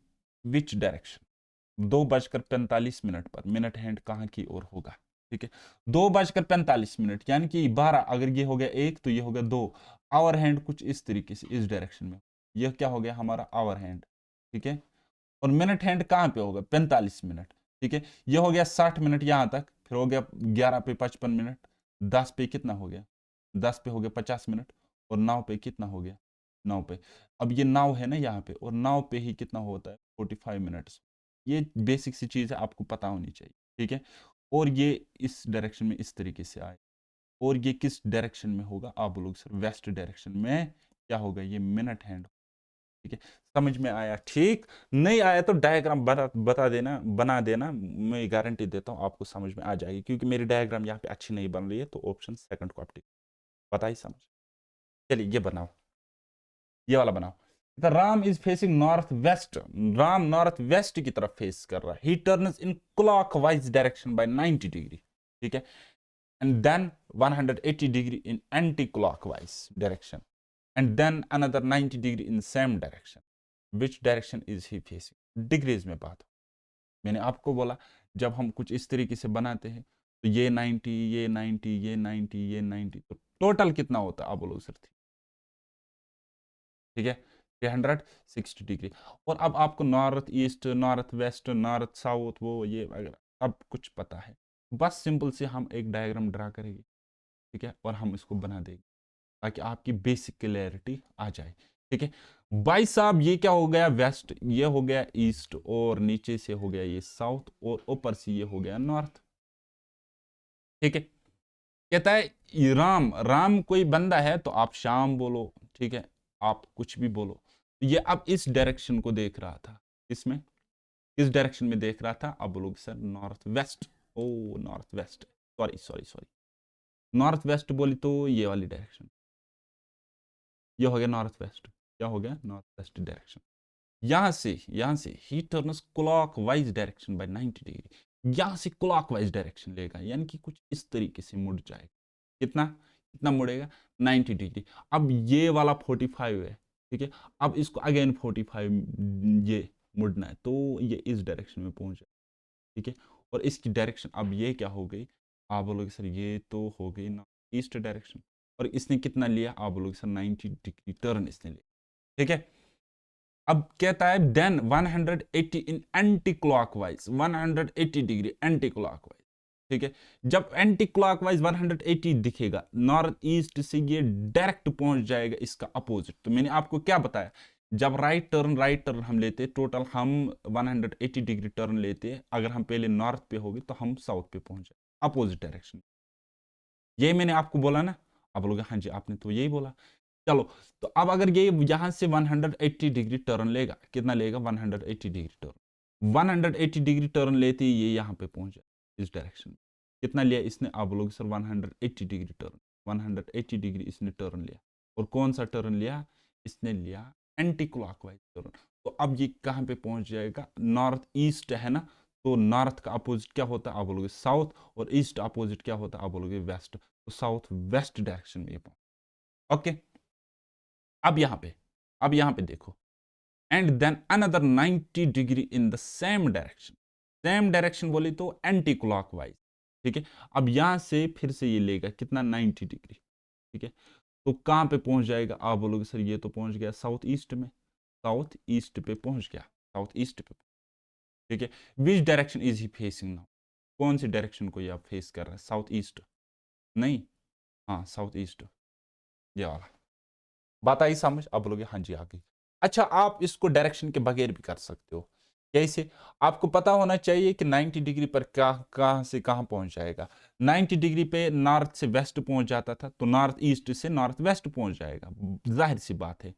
Speaker 1: which direction, 2:45 पर मिनट हैंड कहाँ की ओर होगा। ठीक है, 2:45 यानी कि 12, अगर ये हो गया 1 तो ये हो गया 2। आवर हैंड कुछ इस तरीके से इस डायरेक्शन में, यह क्या हो गया हमारा आवर हैंड। ठीक है, और मिनट हैंड कहाँ पे होगा 45 मिनट। ठीक है, ये हो गया 60 मिनट यहाँ तक, फिर हो गया 11 पे 55 मिनट, 10 पे कितना हो गया, 10 पे हो गया 50 मिनट, और 9 पे कितना हो गया, 9 पे। अब ये 9 है ना यहाँ पे, और 9 पे ही कितना होता है 45 मिनट्स। ये बेसिक सी चीज़ है, आपको पता होनी चाहिए। ठीक है, और ये इस डायरेक्शन में इस तरीके से आए, और ये किस डायरेक्शन में होगा, आप बोलोगे सर वेस्ट डायरेक्शन में क्या होगा, ये मिनट हैंड। ठीक है, समझ में आया, ठीक। नहीं आया तो डायग्राम बता देना, बना देना, मैं गारंटी देता हूँ आपको समझ में आ जाएगी, क्योंकि मेरी डायग्राम यहाँ पे अच्छी नहीं बन रही है, तो ऑप्शन सेकंड को आप टिक पता ही समझ। चलिए ये बनाओ, ये वाला बनाओ। The Ram is facing north west, Ram north west की तरफ फेस कर रहा है। He turns in clockwise direction by 90 degree. ठीक है, and then 180 degree in anti clockwise direction, and then another 90 degree in same direction. Which direction is he facing? Degrees में बात हो, मैंने आपको बोला जब हम कुछ इस तरीके से बनाते हैं तो ये 90, ये 90, ये 90, ये 90, तो टोटल कितना होता है आप बोलो सर। ठीक है, 360 डिग्री। और अब आपको north east, north west, north south, वो ये वगैरह सब कुछ पता है, बस सिंपल से हम एक डायग्राम ड्रा करेंगे। ठीक है, और हम इसको बना देंगे ताकि आपकी बेसिक क्लैरिटी आ जाए। ठीक है भाई साहब, ये क्या हो गया वेस्ट, ये हो गया ईस्ट, और नीचे से हो गया ये साउथ, और ऊपर से ये हो गया नॉर्थ। ठीक है, कहता है ये राम, राम कोई बंदा है तो आप शाम बोलो, ठीक है, आप कुछ भी बोलो। ये अब इस डायरेक्शन को देख रहा था, इसमें इस डायरेक्शन में देख रहा था। अब बोलोगे sir north west, oh north west, sorry sorry sorry, north west बोली तो ये वाली डायरेक्शन, ये हो गया नॉर्थ वेस्ट, क्या हो गया नॉर्थ वेस्ट डायरेक्शन। यहां से ही turns clockwise direction by 90 degree, यहां से क्लॉकवाइज डायरेक्शन लेगा, यानी कि कुछ इस तरीके से मुड़ जाएगा। कितना कितना मुड़ेगा 90 डिग्री। अब ये वाला 45 है, ठीक है, अब इसको अगेन 45 ये मुड़ना है, तो ये इस डायरेक्शन में पहुंच जाए। ठीक है, और इसकी डायरेक्शन अब ये क्या हो गई, आप बोलोगे सर ये तो हो गई ना ईस्ट डायरेक्शन, और इसने कितना लिया, आप बोलोगे सर 90 डिग्री टर्न इसने लिया। ठीक है, अब कहता है then 180 in anti clockwise, 180 degree anti clockwise. ठीक है, जब एंटी क्लॉकवाइज 180 दिखेगा नॉर्थ ईस्ट से, ये डायरेक्ट पहुंच जाएगा इसका अपोजिट। तो मैंने आपको क्या बताया, जब राइट टर्न हम लेते टोटल, हम 180 डिग्री टर्न लेते, अगर हम पहले नॉर्थ पे होगी तो हम साउथ पे पहुंच जाए, अपोजिट डायरेक्शन। ये मैंने आपको बोला ना, आप बोलोगे हाँ जी आपने तो यही बोला। चलो, तो अब अगर ये यहां से 180 डिग्री टर्न लेगा, कितना लेगा 180 डिग्री टर्न, 180 डिग्री टर्न लेते ही ये यहां पे पहुंच जाए इस डायरेक्शन में। कितना लिया इसने, आप लोग सर 180 डिग्री टर्न, 180 डिग्री इसने टर्न लिया, और कौन सा टर्न लिया, इसने लिया एंटी क्लॉकवाइज टर्न। तो अब ये कहां पे पहुंच जाएगा, नॉर्थ ईस्ट है ना, तो नॉर्थ का अपोजिट क्या होता है आप बोलोगे साउथ, और ईस्ट अपोजिट क्या होता है आप बोलोगे वेस्ट, तो साउथ वेस्ट डायरेक्शन में ये पहुंच। ओके, अब यहां पे, अब यहां पे देखो, and then another 90 degree in the same direction, same direction बोली तो एंटी क्लॉकवाइज। ठीक है, अब यहां से फिर से ये लेगा कितना 90 डिग्री। ठीक है, तो कहां पे पहुंच जाएगा, आप बोलोगे सर ये तो पहुंच गया साउथ ईस्ट में, साउथ ईस्ट पे पहुंच गया, साउथ ईस्ट पे। ठीक है, विच direction is he facing now, कौन सी डायरेक्शन को ये आप फेस कर रहा है, साउथ ईस्ट नहीं, हाँ साउथ ईस्ट, ये वाला। बात आई समझ, आप बोलोगे हाँ जी आ गई। अच्छा, आप इसको डायरेक्शन के बगैर भी कर सकते हो, कैसे, आपको पता होना चाहिए कि 90 डिग्री पर कहां से कहां पहुंच जाएगा। 90 डिग्री पे नॉर्थ से वेस्ट पहुंच जाता था, तो नॉर्थ ईस्ट से नॉर्थ वेस्ट पहुंच जाएगा, जाहिर सी बात है।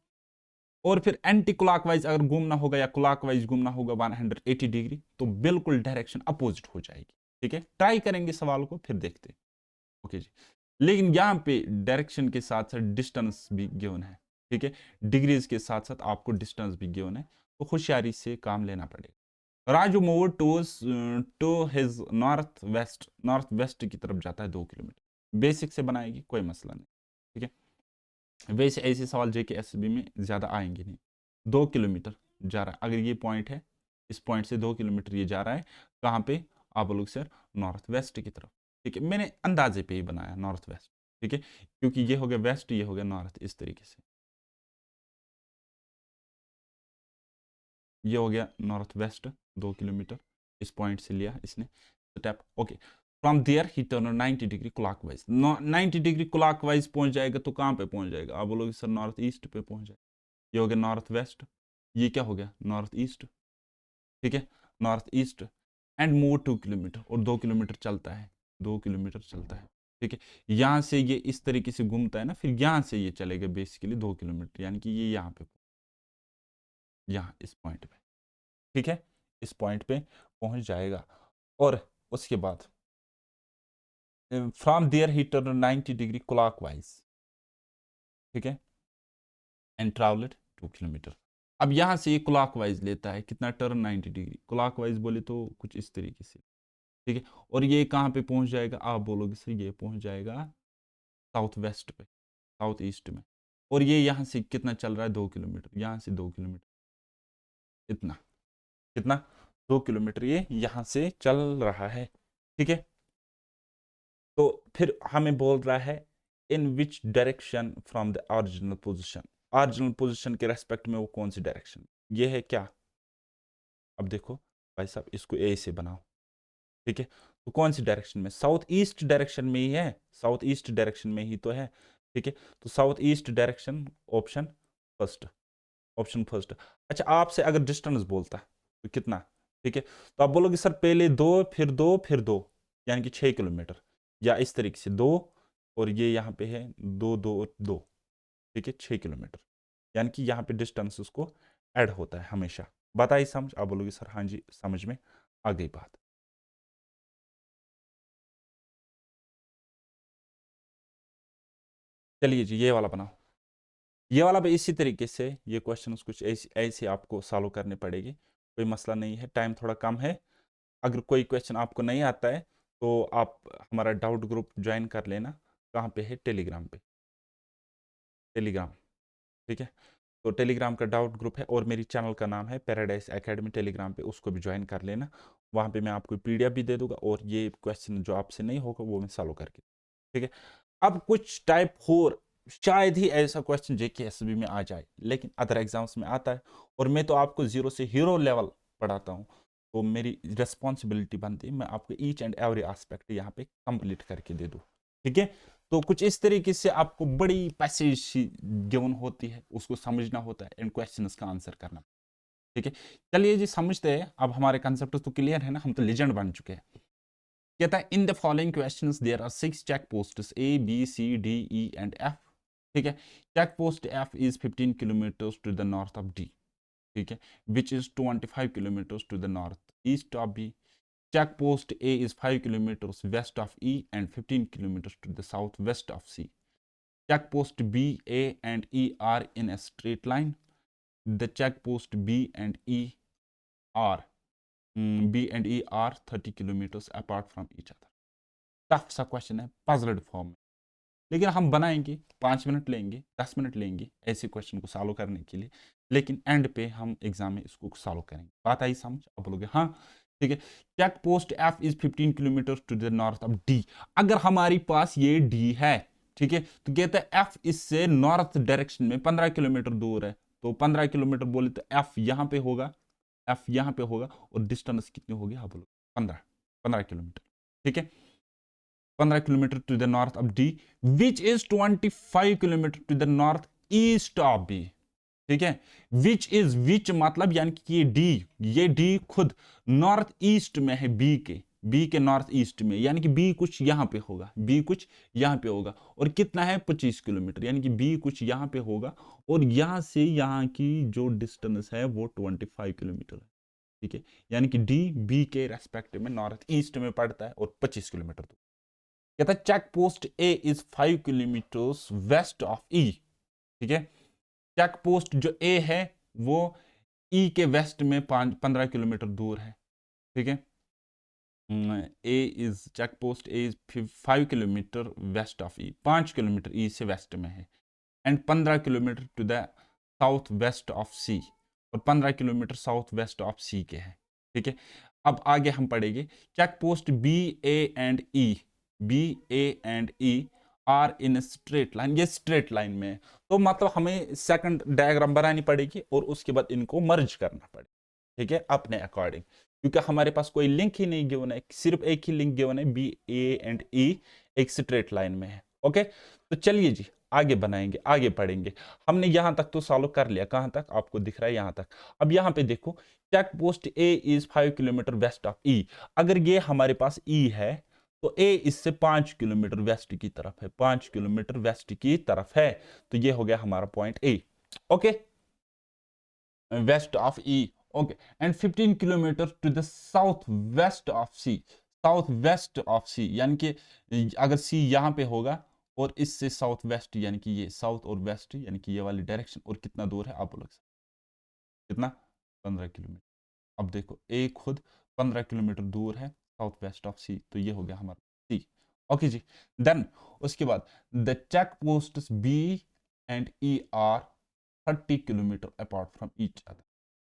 Speaker 1: और फिर एंटी क्लॉकवाइज अगर घूमना होगा या क्लॉकवाइज घूमना होगा 180 डिग्री, तो बिल्कुल डायरेक्शन अपोजिट हो जाएगी। ठीक है, ट्राई करेंगे सवाल को फिर देखते हैं। ओके जी, लेकिन यहाँ पे डायरेक्शन के साथ साथ डिस्टेंस भी गिवन है। ठीक है, डिग्रीज के साथ साथ आपको डिस्टेंस भी गिवन है, तो होशियारी से काम लेना पड़ेगा। Raju move to his north west की तरफ जाता है 2 किलोमीटर। बेसिक से बनाएगी, कोई मसला नहीं, ठीक है। वैसे ऐसे सवाल जेके एसबी में ज़्यादा आएंगे नहीं। 2 किलोमीटर जा रहा है, अगर ये पॉइंट है, इस पॉइंट से 2 किलोमीटर ये जा रहा है कहाँ पे, आप लोग सर नॉर्थ वेस्ट की तरफ, ठीक है। मैंने अंदाजे पे ही बनाया नॉर्थ वेस्ट, ठीक है, क्योंकि ये हो गया वेस्ट, ये हो गया नॉर्थ, इस तरीके से ये हो गया नॉर्थ वेस्ट 2 किलोमीटर, इस पॉइंट से लिया इसने step, okay. From there he turn 90 degree clockwise, 90 degree clockwise पहुंच जाएगा तो कहाँ पे पहुंच जाएगा, आप बोलोगे सर नॉर्थ ईस्ट पे पहुंच जाएगा। ये हो गया नॉर्थ वेस्ट, ये क्या हो गया नॉर्थ ईस्ट, ठीक है, north east. And move 2 kilometre, और 2 किलोमीटर चलता है, 2 किलोमीटर चलता है, ठीक है। यहाँ से ये इस तरीके से घूमता है ना, फिर यहाँ से ये चलेगा बेसिकली 2 किलोमीटर, यानी कि ये यहाँ पे, यहाँ इस पॉइंट पे, ठीक है, इस पॉइंट पे पहुंच जाएगा। और उसके बाद from there he turn 90 degree clockwise, ठीक है, एंड ट्रैवल्ड 2 किलोमीटर। अब यहाँ से ये क्लॉकवाइज लेता है, कितना टर्न 90 डिग्री क्लॉकवाइज बोले तो कुछ इस तरीके से, ठीक है। और ये कहाँ पे पहुंच जाएगा, आप बोलोगे सर ये पहुंच जाएगा साउथ वेस्ट पे, साउथ ईस्ट में। और ये यहाँ से कितना चल रहा है, 2 किलोमीटर, यहाँ से 2 किलोमीटर, इतना, कितना, 2 किलोमीटर ये यहाँ से चल रहा है, ठीक है। तो फिर हमें बोल रहा है in which direction from the original position, original position के रेस्पेक्ट में वो कौन सी डायरेक्शन, ये है क्या। अब देखो भाई साहब, इसको ए से बनाओ, ठीक है। तो कौन सी डायरेक्शन में, साउथ ईस्ट डायरेक्शन में ही है, साउथ ईस्ट डायरेक्शन में ही तो है, ठीक है। तो south east direction, option first, option first. अच्छा, आपसे अगर डिस्टेंस बोलता तो कितना, ठीक है, तो आप बोलोगे सर पहले 2 फिर 2 फिर 2, यानी कि 6 किलोमीटर, या इस तरीके से 2 और ये यहाँ पे है 2 2 और 2, ठीक है, 6 किलोमीटर, यानी कि यहाँ पे डिस्टेंस उसको ऐड होता है हमेशा। बताइए समझ, आप बोलोगे सर हाँ जी समझ में आ गई बात। चलिए जी ये वाला बनाओ, ये वाला भी इसी तरीके से, ये क्वेश्चन कुछ ऐसे ऐसे आपको सॉल्व करने पड़ेगी, कोई मसला नहीं है, टाइम थोड़ा कम है। अगर कोई क्वेश्चन आपको नहीं आता है तो आप हमारा डाउट ग्रुप ज्वाइन कर लेना, कहाँ पे है, टेलीग्राम पे, टेलीग्राम, ठीक है। तो टेलीग्राम का डाउट ग्रुप है, और मेरी चैनल का नाम है पैराडाइज एकेडमी टेलीग्राम पे, उसको भी ज्वाइन कर लेना। वहाँ पे मैं आपको पीडीएफ भी दे दूंगा, और ये क्वेश्चन जो आपसे नहीं होगा वो मैं सॉल्व करके, ठीक है। अब कुछ टाइप 4 शायद ही ऐसा क्वेश्चन जेके एसबी में आ जाए, लेकिन अदर एग्जाम्स में आता है, और मैं तो आपको जीरो से हीरो लेवल पढ़ाता हूँ, तो मेरी रिस्पॉन्सिबिलिटी बनती है मैं आपको ईच एंड एवरी एस्पेक्ट यहाँ पे कंप्लीट करके दे दूँ, ठीक है। तो कुछ इस तरीके से आपको बड़ी पैसेज गिवन होती है, उसको समझना होता है, एंड क्वेश्चंस का आंसर करना, ठीक है। चलिए जी समझते हैं, अब हमारे कंसेप्ट तो क्लियर है ना, हम तो लेजेंड बन चुके हैं। कहता है in the following questions there are 6 check posts A B C D E and F, ठीक है। Check post F is 15 kilometres to the north of D, ठीक है, which is 25 kilometres to the north east of B. Check post A is 5 kilometres west of E and 15 kilometres to the south west of C. Check post B, A, and E are in a straight line. The check post are B and E are 30 kilometers apart from each other. Tough सा question है, puzzled form में, लेकिन हम बनाएंगे, 5 minute लेंगे, 10 minute लेंगे ऐसे question को सॉल्व करने के लिए, लेकिन एंड पे हम एग्जाम में इसको सॉल्व करेंगे। बात आई समझ, अब बोलोगे हाँ ठीक है। Check post F is 15 kilometre to the north of D. अगर हमारे पास ये डी है, ठीक है, तो कहते हैं एफ इससे नॉर्थ डायरेक्शन में 15 किलोमीटर दूर है, तो 15 किलोमीटर बोले तो एफ यहाँ पे होगा, एफ यहाँ पे होगा, और डिस्टेंस कितनी होगी, आप बोलो 15 किलोमीटर, ठीक है। 15 kilometre to the north of D, which is 25 kilometre to the north east of B, ठीक है। विच मतलब यानी कि ये डी खुद नॉर्थ ईस्ट में है, बी के नॉर्थ ईस्ट में, यानी कि बी कुछ यहां पे होगा, बी कुछ यहां पे होगा, और कितना है 25 किलोमीटर, यानी कि बी कुछ यहां पे होगा, और यहां से यहां की जो डिस्टेंस है वो 25 किलोमीटर है, ठीक है। यानी कि डी बी के रेस्पेक्ट में नॉर्थ ईस्ट में पड़ता है, और 25 किलोमीटर दूर। कहता है check post A is 5 kilometre west of E, ठीक है। चेक पोस्ट जो ए है वो ई के वेस्ट में 15 किलोमीटर दूर है, ठीक है। A is check post A is 5 kilometre west of E, 5 kilometre E से वेस्ट में है, and 15 kilometre to the south west of C, और 15 kilometre south west of C के हैं। ठीक है, अब आगे हम पढ़ेंगे check post B A and E, B A and E are in straight line, ये स्ट्रेट लाइन में है, तो मतलब हमें सेकंड डायग्राम बनानी पड़ेगी और उसके बाद इनको मर्ज करना पड़ेगा। ठीक है, अपने अकॉर्डिंग, क्योंकि हमारे पास कोई लिंक ही नहीं गिवन है, सिर्फ एक ही लिंक गिवन है, बी ए एंड ई एक स्ट्रेट लाइन में है। ओके, तो चलिए जी आगे बनाएंगे, आगे पढ़ेंगे। हमने यहां तक तो सॉल्व कर लिया, कहां तक आपको दिख रहा है, यहां तक। अब यहां पे देखो check post A is 5 kilometre west of E, अगर ये हमारे पास ई है तो ए इससे 5 किलोमीटर वेस्ट की तरफ है, 5 किलोमीटर वेस्ट की तरफ है, तो ये हो गया हमारा point A. Okay, west of E. Okay, and 15 kilometre to the south west of C, south west of C, यानी कि अगर सी यहां पे होगा और इससे साउथ वेस्ट, यानी कि ये साउथ और वेस्ट, यानी कि ये वाली डायरेक्शन, और कितना दूर है आप लोग, कितना, 15 किलोमीटर। अब देखो ए खुद 15 किलोमीटर दूर है साउथ वेस्ट ऑफ सी, तो ये हो गया हमारा सी। ओके जी, देन उसके बाद the check post B and E are 30 kilometre apart from each other,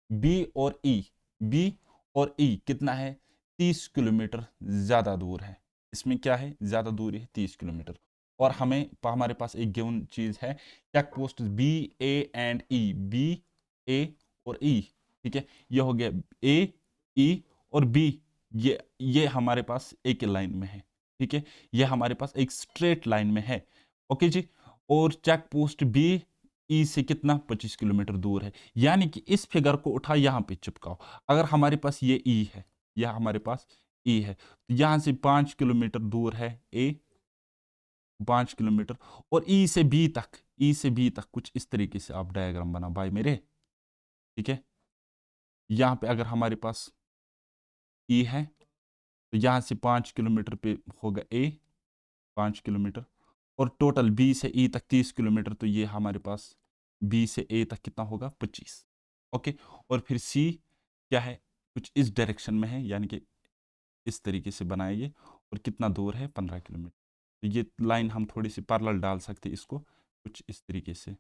Speaker 1: B और ई, बी और ई कितना है, 30 किलोमीटर ज्यादा दूर है। इसमें क्या है, ज्यादा दूरी है 30 किलोमीटर, और हमें हमारे पास एक गिवन चीज है check post B A and E, B A और ई। ठीक है, ये हो गया ए ई और बी, ये हमारे पास एक लाइन में है। ठीक है, ये हमारे पास एक स्ट्रेट लाइन में है। ओके जी, और चेक पोस्ट बी ई से कितना, 25 किलोमीटर दूर है, यानी कि इस फिगर को उठा यहां पे चिपकाओ। अगर हमारे पास ये ई है, यह हमारे पास ई है, तो यहां से 5 किलोमीटर दूर है ए, 5 किलोमीटर, और ई से बी तक, ई से बी तक कुछ इस तरीके से आप डायग्राम बना भाई मेरे। ठीक है, यहां पे अगर हमारे पास ई है तो यहां से 5 किलोमीटर पे होगा ए, 5 किलोमीटर, और टोटल बी से ई तक 30 किलोमीटर, तो ये हमारे पास बी से ए तक कितना होगा, 25। ओके, और फिर सी क्या है, कुछ इस डायरेक्शन में है, यानी कि इस तरीके से बनाएंगे, और कितना दूर है, 15 किलोमीटर। तो ये लाइन हम थोड़ी सी पैरेलल डाल सकते हैं इसको, कुछ इस तरीके से।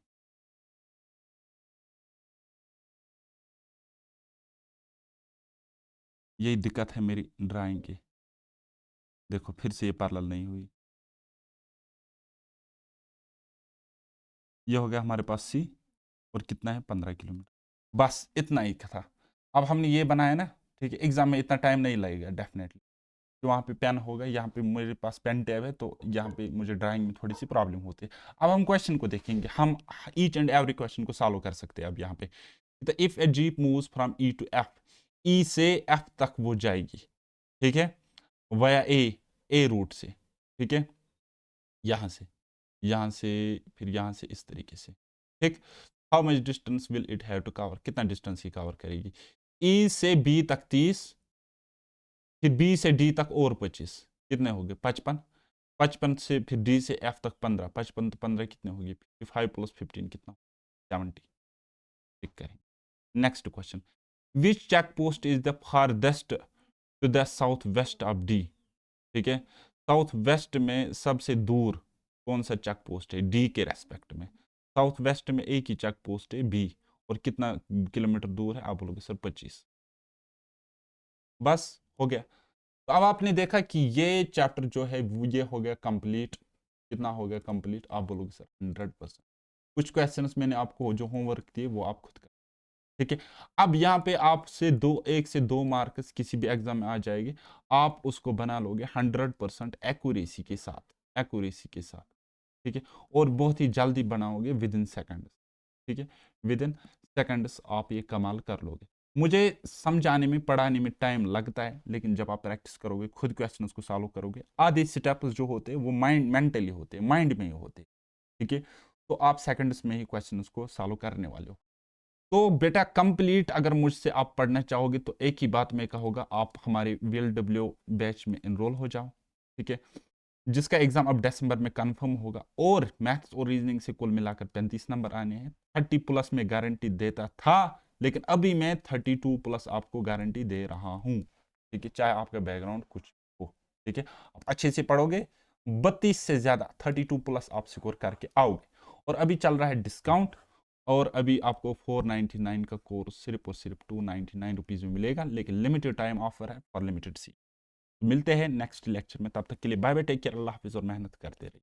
Speaker 1: यही दिक्कत है मेरी ड्राइंग की, देखो फिर से ये पैरेलल नहीं हुई। ये हो गया हमारे पास सी, और कितना है, 15 किलोमीटर। बस इतना ही था। अब हमने ये बनाया ना, ठीक है, एग्जाम में इतना टाइम नहीं लगेगा डेफिनेटली, तो वहाँ पे पेन होगा, यहाँ पे मेरे पास पेन टैब है, तो यहाँ पे मुझे ड्राइंग में थोड़ी सी प्रॉब्लम होती है। अब हम क्वेश्चन को देखेंगे, हम ईच एंड एवरी क्वेश्चन को सॉल्व कर सकते हैं। अब यहाँ पे तो if a jeep moves from E to F, E से एफ तक वो जाएगी, ठीक है, वया ए रूट से, ठीक है, यहाँ से, यहाँ से, फिर यहाँ से इस तरीके से। ठीक, how much distance will it have to cover, कितना डिस्टेंस ही कवर करेगी, ई से बी तक 30, फिर बी से डी तक और 25, कितने हो गए, 55, 55 से फिर डी से एफ तक 15, 55 तो 15 कितने होगी, 55 प्लस 15 कितना, 70। ठीक करेंगे। Next question, which check post is the farthest to the south west of D, ठीक है, साउथ वेस्ट में सबसे दूर कौन सा चेक पोस्ट है, डी के रेस्पेक्ट में। साउथ वेस्ट में एक ही चेक पोस्ट है बी, और कितना किलोमीटर दूर है, आप बोलोगे सर 25। बस हो गया। तो अब आपने देखा कि ये चैप्टर जो है ये हो गया कंप्लीट, कितना हो गया कंप्लीट, आप बोलोगे सर 100%। कुछ क्वेश्चंस मैंने आपको जो होमवर्क दिए वो आप खुद कर, ठीक है। अब यहाँ पे आपसे 1 से 2 मार्क्स किसी भी एग्जाम में आ जाएगी, आप उसको बना लोगे 100% एक्यूरेसी के साथ, एक्यूरेसी के साथ, ठीक है, और बहुत ही जल्दी बनाओगे विद इन सेकेंड्स, ठीक है, विद इन सेकेंड्स आप ये कमाल कर लोगे। मुझे समझाने में पढ़ाने में टाइम लगता है, लेकिन जब आप प्रैक्टिस करोगे, खुद क्वेश्चंस को सॉल्व करोगे, आधे स्टेप्स जो होते हैं वो माइंड मेंटली होते हैं, माइंड में ही होते हैं, ठीक है, तो आप सेकंड्स में ही क्वेश्चंस को सॉल्व करने वाले हो। तो बेटा कंप्लीट अगर मुझसे आप पढ़ना चाहोगे तो एक ही बात मैं कहूँगा, आप हमारे VLW बैच में एनरोल हो जाओ, ठीक है, जिसका एग्जाम अब दिसंबर में कंफर्म होगा, और मैथ्स और रीजनिंग से कुल मिलाकर 35 नंबर आने हैं। 30+ में गारंटी देता था, लेकिन अभी मैं 32+ आपको गारंटी दे रहा हूं। ठीक है, चाहे आपका बैकग्राउंड कुछ हो। ठीक है, आप अच्छे से पढ़ोगे, 32 से ज़्यादा 32+ आप स्कोर करके आओगे। और अभी चल रहा है डिस्काउंट, और अभी आपको 499 का कोर्स सिर्फ और सिर्फ 299 रुपीज़ में मिलेगा, लेकिन लिमिटेड टाइम ऑफर है फॉर लिमिटेड सीट। मिलते हैं नेक्स्ट लेक्चर में, तब तक के लिए बाय बाय, टेक केयर, अल्लाह हाफिज़ और मेहनत करते रहिए।